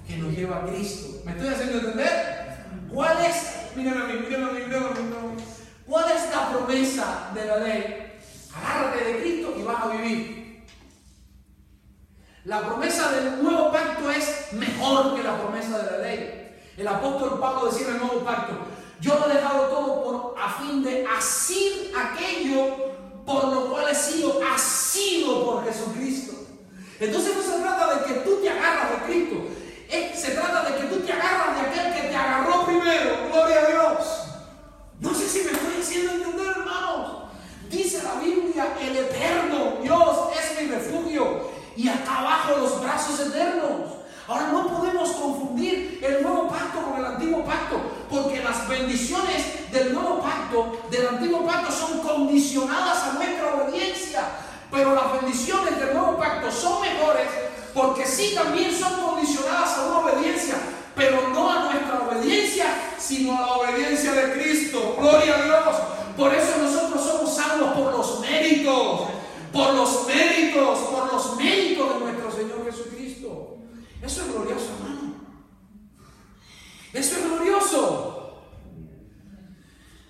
que nos lleva a Cristo. ¿Me estoy haciendo entender? ¿Cuál es? Mírenme a mí. ¿Cuál es la promesa de la ley? Agárrate de Cristo y vas a vivir. La promesa del nuevo pacto es mejor que la promesa de la ley. El apóstol Pablo decía en el nuevo pacto: yo lo he dejado todo a fin de asir aquello por lo cual he sido asido por Jesucristo. Entonces no se trata de que tú te agarras de Cristo, se trata de que tú te agarras de aquel que te agarró primero. Gloria a Dios. No sé si me estoy haciendo entender, hermanos. Dice la Biblia: el eterno Dios es mi refugio y acá abajo los brazos eternos. Ahora no podemos confundir el nuevo pacto con el antiguo pacto, porque las bendiciones del nuevo pacto, del antiguo pacto, son condicionadas a nuestra obediencia, pero las bendiciones del nuevo pacto son mejores porque sí también son condicionadas a una obediencia, pero no a nuestra obediencia, sino a la obediencia de Cristo. Gloria a Dios. Por eso nosotros somos salvos por los méritos de nuestro Señor Jesucristo. Eso es glorioso, hermano. Eso es glorioso.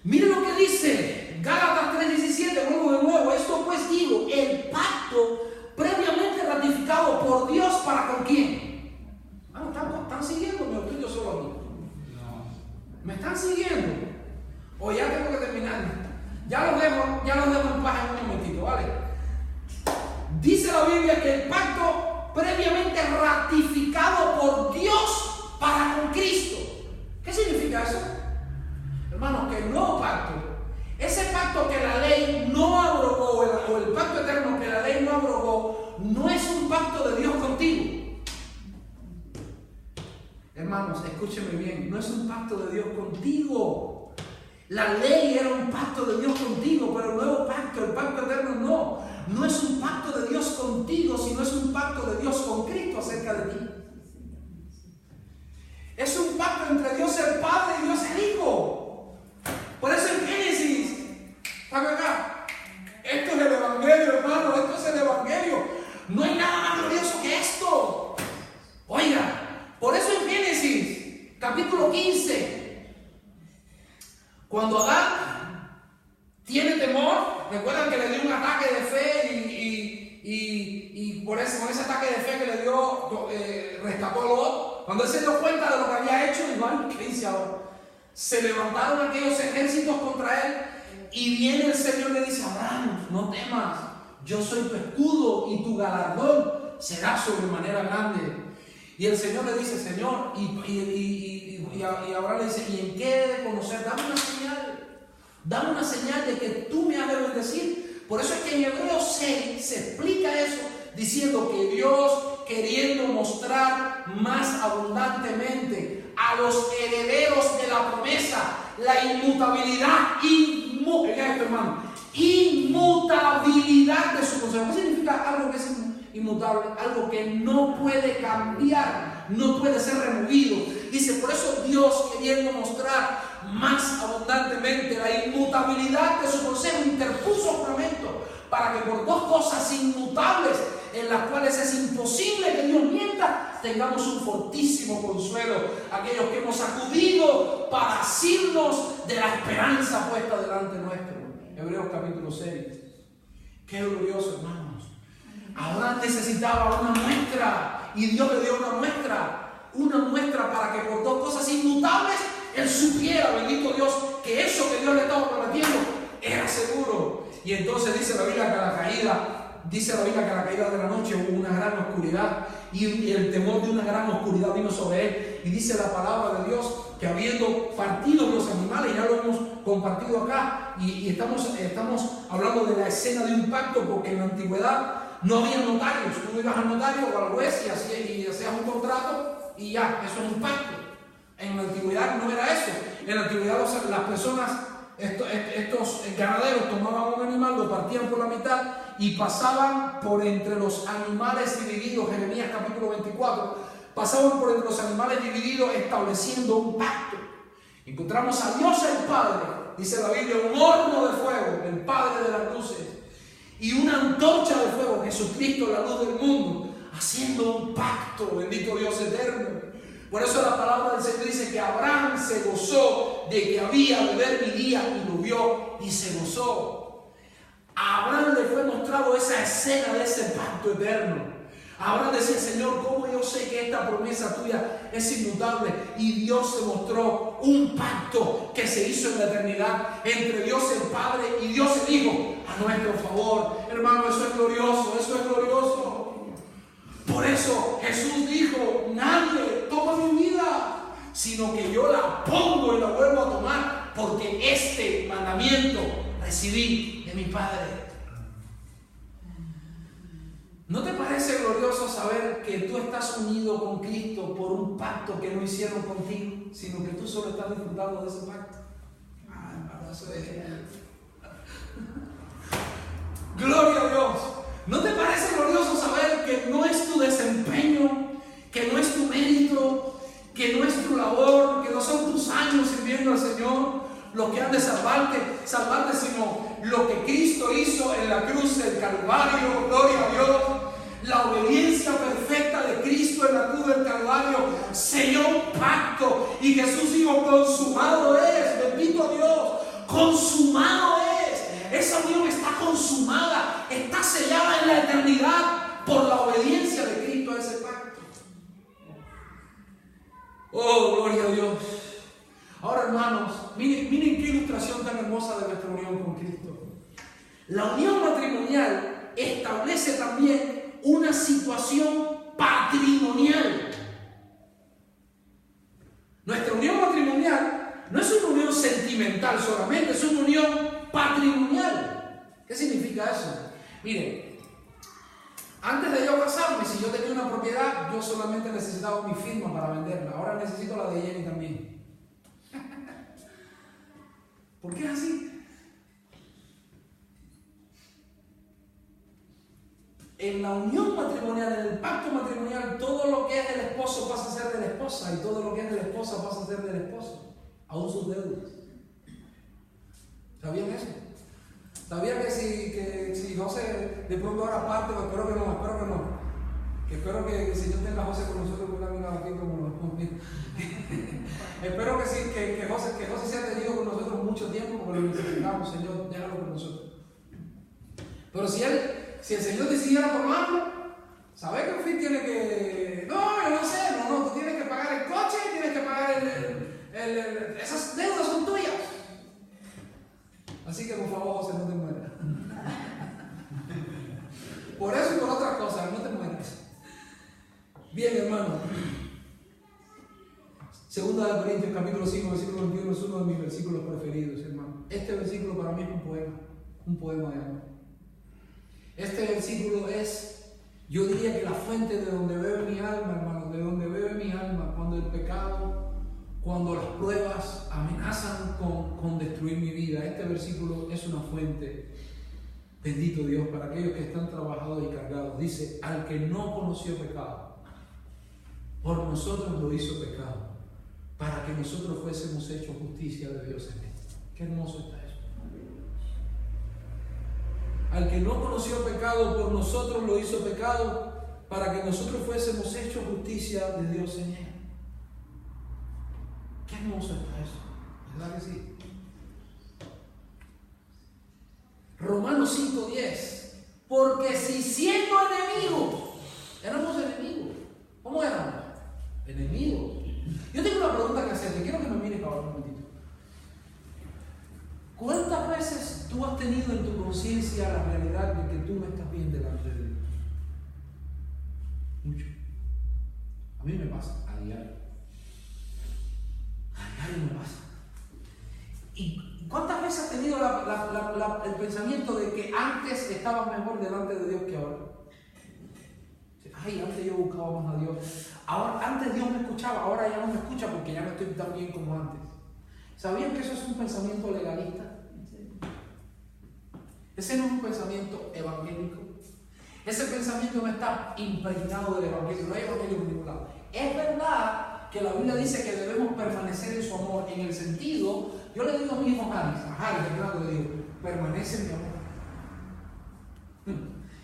Miren lo que dice Gálatas 3:17, vuelvo de nuevo. Esto pues digo, el pacto previamente ratificado por Dios, ¿para con quién? ¿Están siguiéndome o estoy yo solo a mí? No. ¿Me están siguiendo? O ya tengo que terminar. Ya los dejo en paz en un momentito, ¿vale? Dice la Biblia que el pacto previamente ratificado por Dios para con Cristo. ¿Qué significa eso? Hermanos, que el nuevo pacto, ese pacto que la ley no abrogó, o el pacto eterno que la ley no abrogó, no es un pacto de Dios contigo. Hermanos, escúchenme bien, no es un pacto de Dios contigo. La ley era un pacto de Dios contigo, pero el nuevo pacto, el pacto eterno, no es un pacto de Dios contigo, sino es un pacto de Dios con Cristo acerca de ti. Es un pacto entre Dios el Padre y Dios el Hijo. Por eso en Génesis, acá, esto es el Evangelio, hermano, esto es el Evangelio. No hay nada más glorioso que esto. Oiga, por eso en Génesis, capítulo 15, cuando Adán tiene temor, recuerdan que le dio un ataque de fe y con ese ataque de fe que le dio, rescató a Lot. Cuando él se dio cuenta de lo que había hecho, dijo: ay, ¿qué hice ahora? Se levantaron aquellos ejércitos contra él y viene el Señor y le dice: Abraham, no temas, yo soy tu escudo y tu galardón será sobremanera grande. Y el Señor le dice: Señor, y Abraham le dice: ¿y en qué he de conocer? Dame una señal de que tú me has de bendecir. Por eso es que en Hebreos 6 se explica eso, diciendo que Dios, queriendo mostrar más abundantemente a los herederos de la promesa la inmutabilidad, inmutabilidad de su consejo. ¿Qué significa algo que es inmutable? Algo que no puede cambiar, no puede ser removido. Dice: por eso Dios, queriendo mostrar más abundantemente la inmutabilidad de su consejo, interpuso juramento para que por dos cosas inmutables, en las cuales es imposible que Dios mienta, tengamos un fortísimo consuelo, aquellos que hemos acudido para asirnos de la esperanza puesta delante nuestro. Hebreos capítulo 6. Qué glorioso, hermanos. Abraham necesitaba una muestra y Dios le dio una muestra para que por dos cosas inmutables él supiera, bendito Dios, que eso que Dios le estaba prometiendo era seguro. Y entonces dice la Biblia que a la caída de la noche hubo una gran oscuridad y el temor de una gran oscuridad vino sobre él. Y dice la palabra de Dios que habiendo partido los animales, ya lo hemos compartido acá, y estamos hablando de la escena de un pacto, porque en la antigüedad no había notarios. Tú ibas al notario o al juez y hacías un contrato y ya, eso es un pacto. En la antigüedad no era eso. En la antigüedad las personas, estos ganaderos tomaban un animal, lo partían por la mitad y pasaban por entre los animales divididos. Jeremías capítulo 24, pasaban por entre los animales divididos estableciendo un pacto. Encontramos a Dios el Padre, dice la Biblia, un horno de fuego, el Padre de las luces, y una antorcha de fuego, Jesucristo, la luz del mundo, haciendo un pacto, bendito Dios eterno. Por eso la palabra del Señor dice que Abraham se gozó de que había de ver mi día y lo vio y se gozó. A Abraham le fue mostrado esa escena de ese pacto eterno. Abraham decía, Señor, ¿cómo yo sé que esta promesa tuya es inmutable? Y Dios se mostró un pacto que se hizo en la eternidad entre Dios el Padre y Dios el Hijo a nuestro favor. Hermano, eso es glorioso, eso es glorioso. Por eso Jesús dijo, nadie toma mi vida, sino que yo la pongo y la vuelvo a tomar, porque este mandamiento recibí de mi Padre. ¿No te parece glorioso saber que tú estás unido con Cristo por un pacto que no hicieron contigo, sino que tú solo estás disfrutando de ese pacto? Eso es genial. Gloria a Dios. ¿No te parece glorioso saber que no es tu desempeño, que no es tu mérito, que no es tu labor, que no son tus años sirviendo al Señor lo que han de salvarte, sino lo que Cristo hizo en la cruz del Calvario? Gloria a Dios. La obediencia perfecta de Cristo en la cruz del Calvario selló un pacto y Jesús dijo, consumado es, bendito Dios, consumado es. Esa unión está consumada, está sellada en la eternidad por la obediencia de Cristo a ese pacto. Oh, gloria a Dios. Ahora, hermanos, miren qué ilustración tan hermosa de nuestra unión con Cristo. La unión matrimonial establece también una situación patrimonial. Nuestra unión matrimonial no es una unión sentimental solamente, es una unión patrimonial. ¿Qué significa eso? Miren, antes de yo casarme, si yo tenía una propiedad, yo solamente necesitaba mi firma para venderla. Ahora necesito la de Jenny también. ¿Por qué es así? En la unión matrimonial, en el pacto matrimonial, todo lo que es del esposo pasa a ser de la esposa y todo lo que es de la esposa pasa a ser del esposo, aún sus deudas. ¿Sabían eso? ¿Sabían que si José de pronto ahora parte? Espero que no. Que espero que el Señor tenga a José con nosotros aquí como nos espero que sí, que José sea tenido con nosotros mucho tiempo, porque lo necesitamos, Señor, déjalo con nosotros. Pero si el Señor decidiera tomarlo, ¿sabes que Fin tiene que? No, yo no sé, no, tú tienes que pagar el coche, tienes que pagar esas deudas son tuyas. Así que por favor, José, no te mueras. Por eso y por otras cosas, no te mueras. Bien, hermano. Segunda de Corintios, capítulo 5, versículo 21, es uno de mis versículos preferidos, hermano. Este versículo para mí es un poema de amor. Este versículo es, yo diría que la fuente de donde bebe mi alma, hermano, de donde bebe mi alma, cuando el pecado, cuando las pruebas amenazan con destruir mi vida. Este versículo es una fuente, bendito Dios, para aquellos que están trabajados y cargados. Dice, al que no conoció pecado, por nosotros lo hizo pecado, para que nosotros fuésemos hechos justicia de Dios en él. Qué hermoso está eso. Al que no conoció pecado, por nosotros lo hizo pecado, para que nosotros fuésemos hechos justicia de Dios en él. Qué hermoso está eso, ¿verdad que sí? Romanos 5:10. Porque si siendo enemigos, éramos enemigos. ¿Cómo éramos? Enemigos. Yo tengo una pregunta que hacerte, quiero que me mires ahora un momentito. ¿Cuántas veces tú has tenido en tu conciencia la realidad de que tú no estás bien delante de Dios? Mucho. A mí me pasa a diario. A diario me pasa. ¿Y cuántas veces has tenido el pensamiento de que antes estabas mejor delante de Dios que ahora? Ay, antes yo buscaba más a Dios. Ahora, antes Dios me escuchaba, ahora ya no me escucha porque ya no estoy tan bien como antes. ¿Sabían que eso es un pensamiento legalista? Ese no es un pensamiento evangélico. Ese pensamiento no está impregnado del evangelio. No hay evangelio por ningún lado. Es verdad que la Biblia dice que debemos permanecer en su amor, en el sentido, yo le digo a mi hijo Harry, le digo, permanece en mi amor.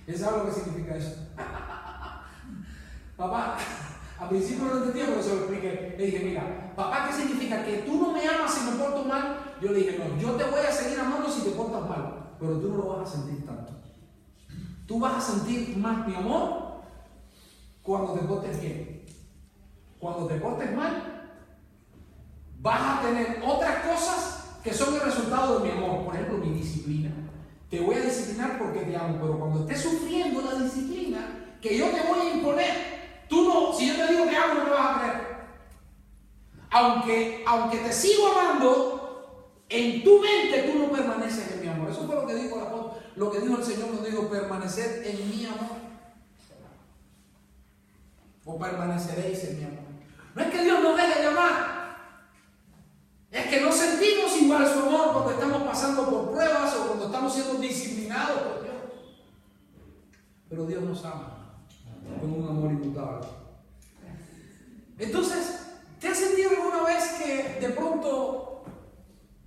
¿Él sabe lo que significa eso? Papá, al principio no lo entendía, pero se lo expliqué. Le dije, mira, papá, ¿qué significa? ¿Que tú no me amas si me porto mal? Yo le dije, no, yo te voy a seguir amando si te portas mal, pero tú no lo vas a sentir tanto. Tú vas a sentir más mi amor cuando te portes bien. Cuando te portes mal, vas a tener otras cosas que son el resultado de mi amor. Por ejemplo, mi disciplina. Te voy a disciplinar porque te amo, pero cuando estés sufriendo la disciplina que yo te voy a imponer, tú no, si yo te digo te amo, no me vas a creer. Aunque te sigo amando, en tu mente tú no permaneces en mi amor. Eso fue lo que dijo el apóstol, lo que dijo el Señor, nos dijo, permanecer en mi amor. O permaneceréis en mi amor. No es que Dios nos deje de amar. Es que no sentimos igual su amor cuando estamos pasando por pruebas o cuando estamos siendo disciplinados por Dios. Pero Dios nos ama con un amor inmutable. Entonces, ¿te has sentido alguna vez que de pronto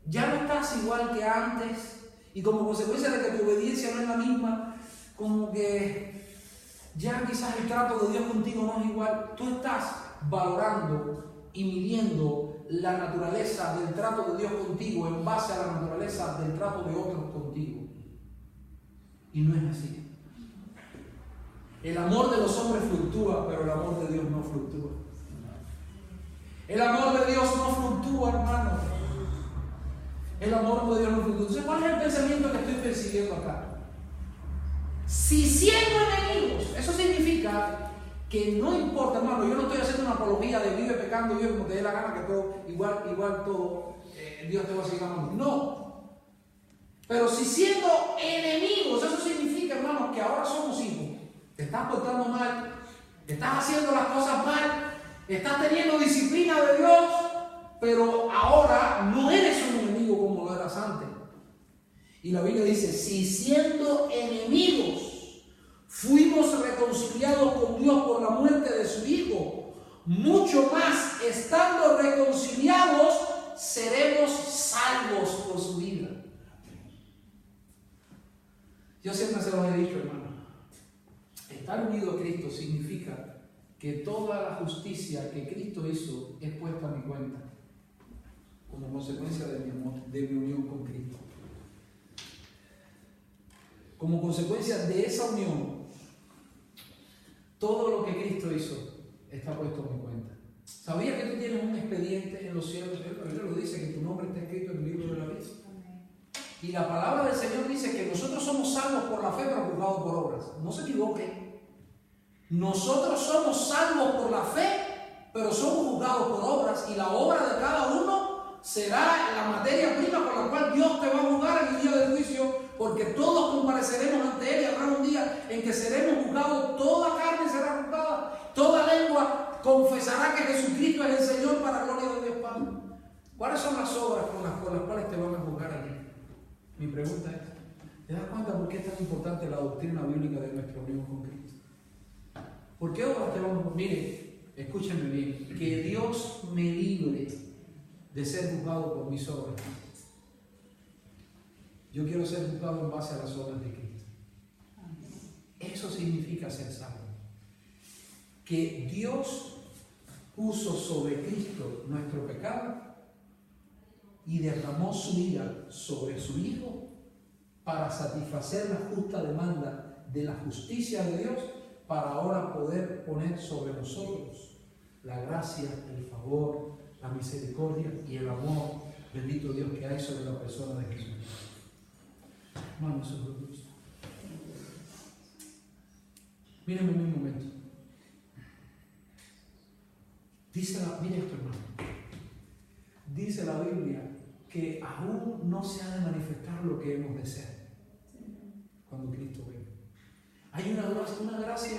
ya no estás igual que antes y como consecuencia de que tu obediencia no es la misma, como que ya quizás el trato de Dios contigo no es igual? Tú estás valorando y midiendo la naturaleza del trato de Dios contigo en base a la naturaleza del trato de otros contigo. Y no es así. El amor de los hombres fluctúa, pero el amor de Dios no fluctúa. El amor de Dios no fluctúa, hermano. El amor de Dios no fluctúa. Entonces, ¿cuál es el pensamiento que estoy persiguiendo acá? Si siendo enemigos, eso significa que no importa, hermano, yo no estoy haciendo una apología de vive pecando, vive como te dé la gana, que todo, igual todo, Dios te va a seguir amando. No. Pero si siendo enemigos, eso significa, hermano, que ahora somos hijos. Te estás portando mal, te estás haciendo las cosas mal, estás teniendo disciplina de Dios, pero ahora no eres un enemigo como lo eras antes. Y la Biblia dice, si siendo enemigos fuimos reconciliados con Dios por la muerte de su Hijo, mucho más, estando reconciliados, seremos salvos por su vida. Yo siempre se los he dicho, hermano, estar unido a Cristo significa que toda la justicia que Cristo hizo es puesta a mi cuenta como consecuencia de mi amor, de mi unión con Cristo. Como consecuencia de esa unión, todo lo que Cristo hizo está puesto a mi cuenta. ¿Sabías que tú tienes un expediente en los cielos? La Biblia lo dice, que tu nombre está escrito en el libro de la vida. Y la palabra del Señor dice que nosotros somos salvos por la fe, pero juzgados por obras. No se equivoque. Nosotros somos salvos por la fe, pero somos juzgados por obras. Y la obra de cada uno será la materia prima por la cual Dios te va a juzgar en el día del juicio. Porque todos compareceremos ante Él y habrá un día en que seremos juzgados, toda carne será juzgada, toda lengua confesará que Jesucristo es el Señor para gloria de Dios Padre. ¿Cuáles son las obras con las cuales te van a juzgar allí? Mi pregunta es, ¿te das cuenta por qué es tan importante la doctrina bíblica de nuestra unión con Cristo? ¿Por qué obras te van a juzgar? Mire, escúchenme bien, que Dios me libre de ser juzgado por mis obras. Yo quiero ser juzgado en base a las obras de Cristo. Eso significa ser salvo. Que Dios puso sobre Cristo nuestro pecado y derramó su ira sobre su Hijo para satisfacer la justa demanda de la justicia de Dios, para ahora poder poner sobre nosotros la gracia, el favor, la misericordia y el amor, bendito Dios, que hay sobre la persona de Jesús. Hermano, eso es lo que es. Mírenme un momento. Mire esto, hermano. Dice la Biblia que aún no se ha de manifestar lo que hemos de ser cuando Cristo venga. Hay una gracia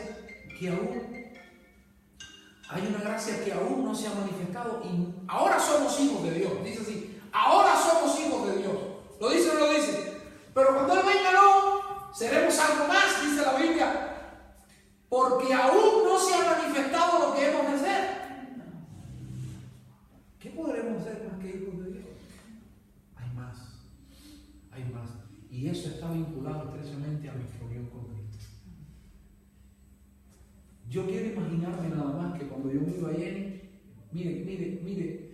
que aún no se ha manifestado y ahora somos hijos de Dios. Dice así, ahora somos hijos de Dios. ¿Lo dice o no lo dice? Pero cuando Él venga, no, seremos algo más, dice la Biblia, porque aún no se ha manifestado lo que hemos de ser. ¿Qué podremos ser más que hijos de Dios? Hay más. Y eso está vinculado estrechamente a nuestra unión con Cristo. Yo quiero imaginarme nada más que cuando yo miro a Jenny, mire.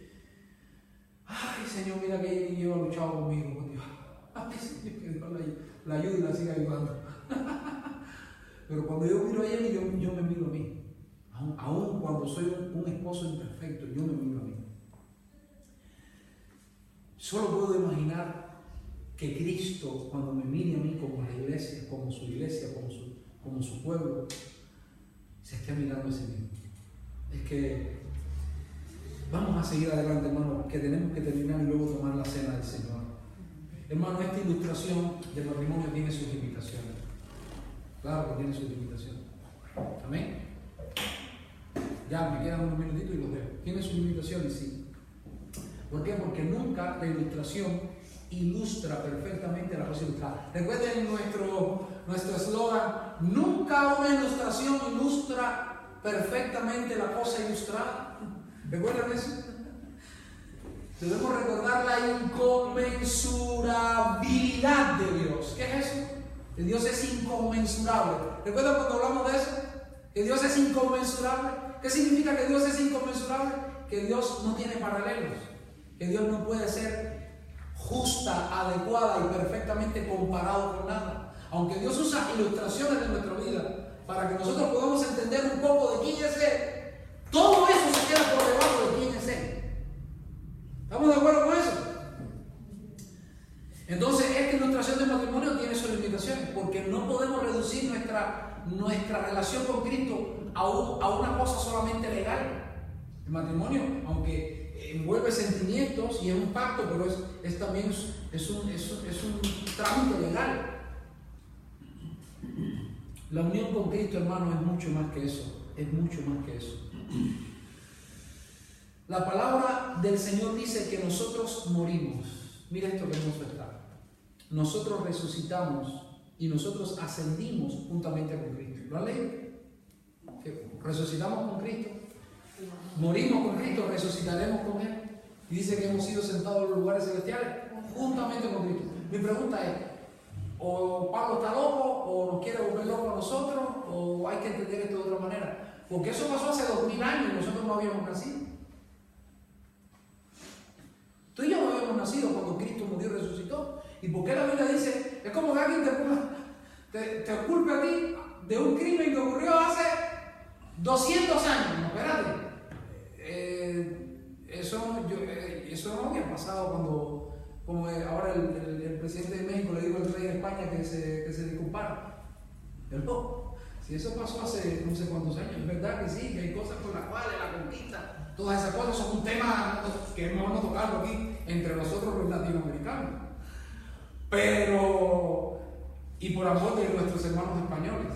Ay, Señor, mira que Jenny lleva luchado conmigo, con Dios. Ay, Señor, que Dios la ayude y la siga ayudando. Pero cuando yo miro a Jenny, yo me miro a mí. Aún cuando soy un esposo imperfecto, yo me miro a mí. Solo puedo imaginar que Cristo, cuando me mire a mí como la iglesia, como su pueblo, se esté mirando a sí mismo. Es que vamos a seguir adelante, hermano, que tenemos que terminar y luego tomar la cena del Señor. Hermano, esta ilustración del matrimonio tiene sus limitaciones. Claro que tiene sus limitaciones. Amén. Ya me quedan unos minutitos y los dejo. Tiene sus limitaciones, sí. ¿Por qué? Porque nunca la ilustración ilustra perfectamente la cosa ilustrada. Recuerden nuestro eslogan: nunca una ilustración ilustra perfectamente la cosa ilustrada. ¿Recuerdan eso? Debemos recordar la inconmensurabilidad de Dios. ¿Qué es eso? Que Dios es inconmensurable. ¿Recuerdan cuando hablamos de eso? Que Dios es inconmensurable. ¿Qué significa que Dios es inconmensurable? Que Dios no tiene paralelos. Que Dios no puede ser justa, adecuada y perfectamente comparado con nada. Aunque Dios usa ilustraciones de nuestra vida para que nosotros podamos entender un poco de quién es Él, todo eso se queda por debajo de quién es Él. ¿Estamos de acuerdo con eso? Entonces, esta ilustración del matrimonio tiene sus limitaciones, porque no podemos reducir nuestra relación con Cristo a una cosa solamente legal. El matrimonio, aunque envuelve sentimientos y es un pacto, pero es también un trámite legal. La unión con Cristo, hermano, es mucho más que eso. Es mucho más que eso. La palabra del Señor dice que nosotros morimos. Mira esto que hermoso está. Nosotros resucitamos y nosotros ascendimos juntamente con Cristo. ¿Lo han leído? Resucitamos con Cristo, morimos con Cristo, resucitaremos con Él. Y dice que hemos sido sentados en los lugares celestiales juntamente con Cristo. Mi pregunta es: o Pablo está loco, o nos quiere volver locos a nosotros, o hay que entender esto de otra manera. Porque eso pasó hace 2000 años y nosotros no habíamos nacido. Tú y yo no habíamos nacido cuando Cristo murió y resucitó. ¿Y por qué la Biblia dice? Es como que alguien te culpe a ti de un crimen que ocurrió hace 200 años. No, espérate. Eso no había pasado como ahora el presidente de México le dijo al rey de España que se disculpara. ¿Verdad? Si eso pasó hace no sé cuántos años, es verdad que sí, que hay cosas con las cuales la conquista, todas esas cosas son un tema que no vamos a tocarlo aquí entre nosotros los latinoamericanos. Pero, y por amor de nuestros hermanos españoles.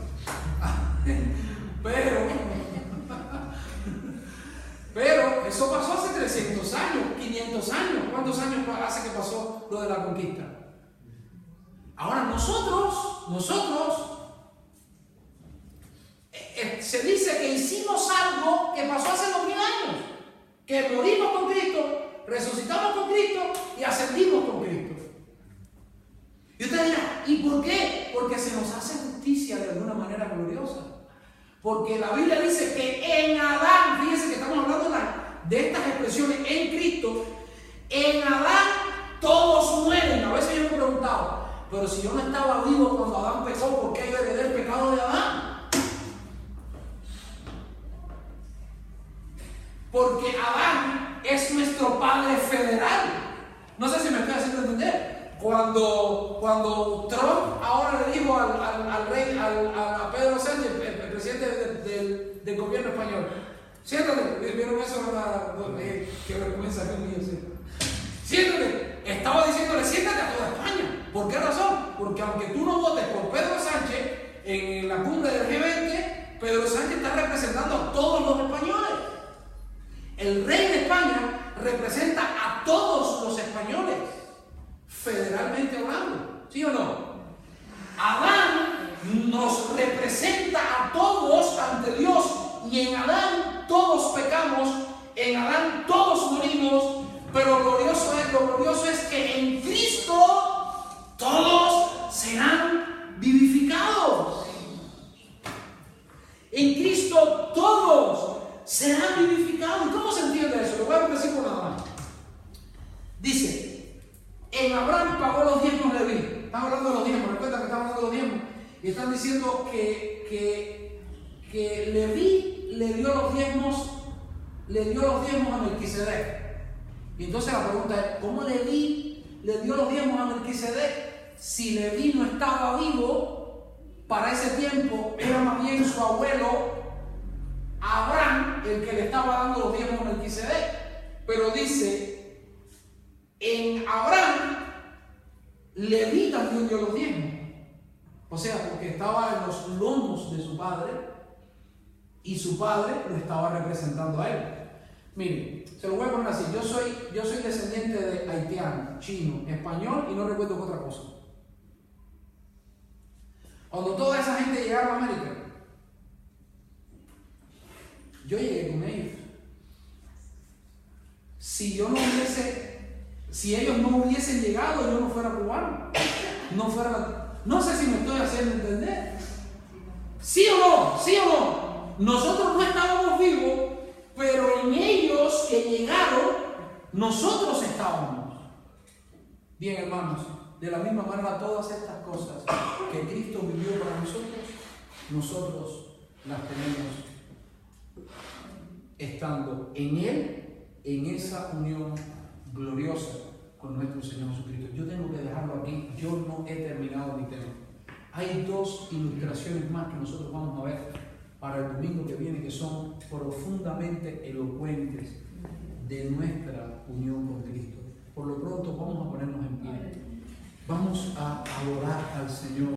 Pero eso pasó hace 300 años, 500 años. ¿Cuántos años hace que pasó lo de la conquista? Ahora nosotros se dice que hicimos algo que pasó hace 2000 años, que morimos con Cristo, resucitamos con Cristo y ascendimos con Cristo. Y usted dirá, ¿y por qué? Porque se nos hace justicia de alguna manera gloriosa. Porque la Biblia dice que en Adán, fíjense que estamos hablando de estas expresiones, en Cristo, en Adán todos mueren. A veces yo me he preguntado, pero si yo no estaba vivo cuando Adán pecó, ¿por qué yo heredé el pecado de Adán? Porque Adán es nuestro padre federal. No sé si me estoy haciendo entender. Cuando Trump ahora le dijo a Pedro Sánchez, el presidente del gobierno español, siéntate, ¿vieron eso? Que vergüenza que mío, siéntate, estaba diciéndole siéntate a toda España. ¿Por qué razón? Porque aunque tú no votes por Pedro Sánchez en la cumbre del G20, Pedro Sánchez está representando a todos los españoles. El rey de España representa a todos los españoles, federalmente hablando, ¿sí o no? Adán nos representa a todos ante Dios, y en Adán todos pecamos, en Adán todos morimos, pero lo glorioso es que en Cristo todos serán vivificados. En Cristo Cristo todos serán vivificados. ¿Y cómo se entiende eso? Lo voy a decir por nada más. Dice, en Abraham pagó los diezmos Leví. Están hablando de los diezmos, recuerda que están hablando de los diezmos. Y están diciendo que Leví le dio los diezmos a Melquisedec. Y entonces la pregunta es, ¿cómo Leví le dio los diezmos a Melquisedec si Leví no estaba vivo para ese tiempo? Era más bien su abuelo Abraham el que le estaba dando los diezmos a Melquisedec. Pero dice, en Abraham Leví también dio los diezmos. O sea, porque estaba en los lomos de su padre y su padre lo estaba representando a él. Miren, se lo voy a poner así. Yo soy descendiente de haitiano, chino, español y no recuerdo otra cosa. Cuando toda esa gente llegaron a América, yo llegué con ellos. Si ellos no hubiesen llegado, yo no fuera cubano. No sé si me estoy haciendo entender. ¿Sí o no? ¿Sí o no? Nosotros no estábamos vivos, pero en ellos que llegaron, nosotros estábamos. Bien, hermanos, de la misma manera todas estas cosas que Cristo vivió para nosotros las tenemos estando en Él, en esa unión gloriosa con nuestro Señor Jesucristo. Yo tengo que dejarlo aquí, yo no he terminado mi tema. Hay dos ilustraciones más que nosotros vamos a ver para el domingo que viene que son profundamente elocuentes de nuestra unión con Cristo. Por lo pronto vamos a ponernos en pie. Vamos a adorar al Señor.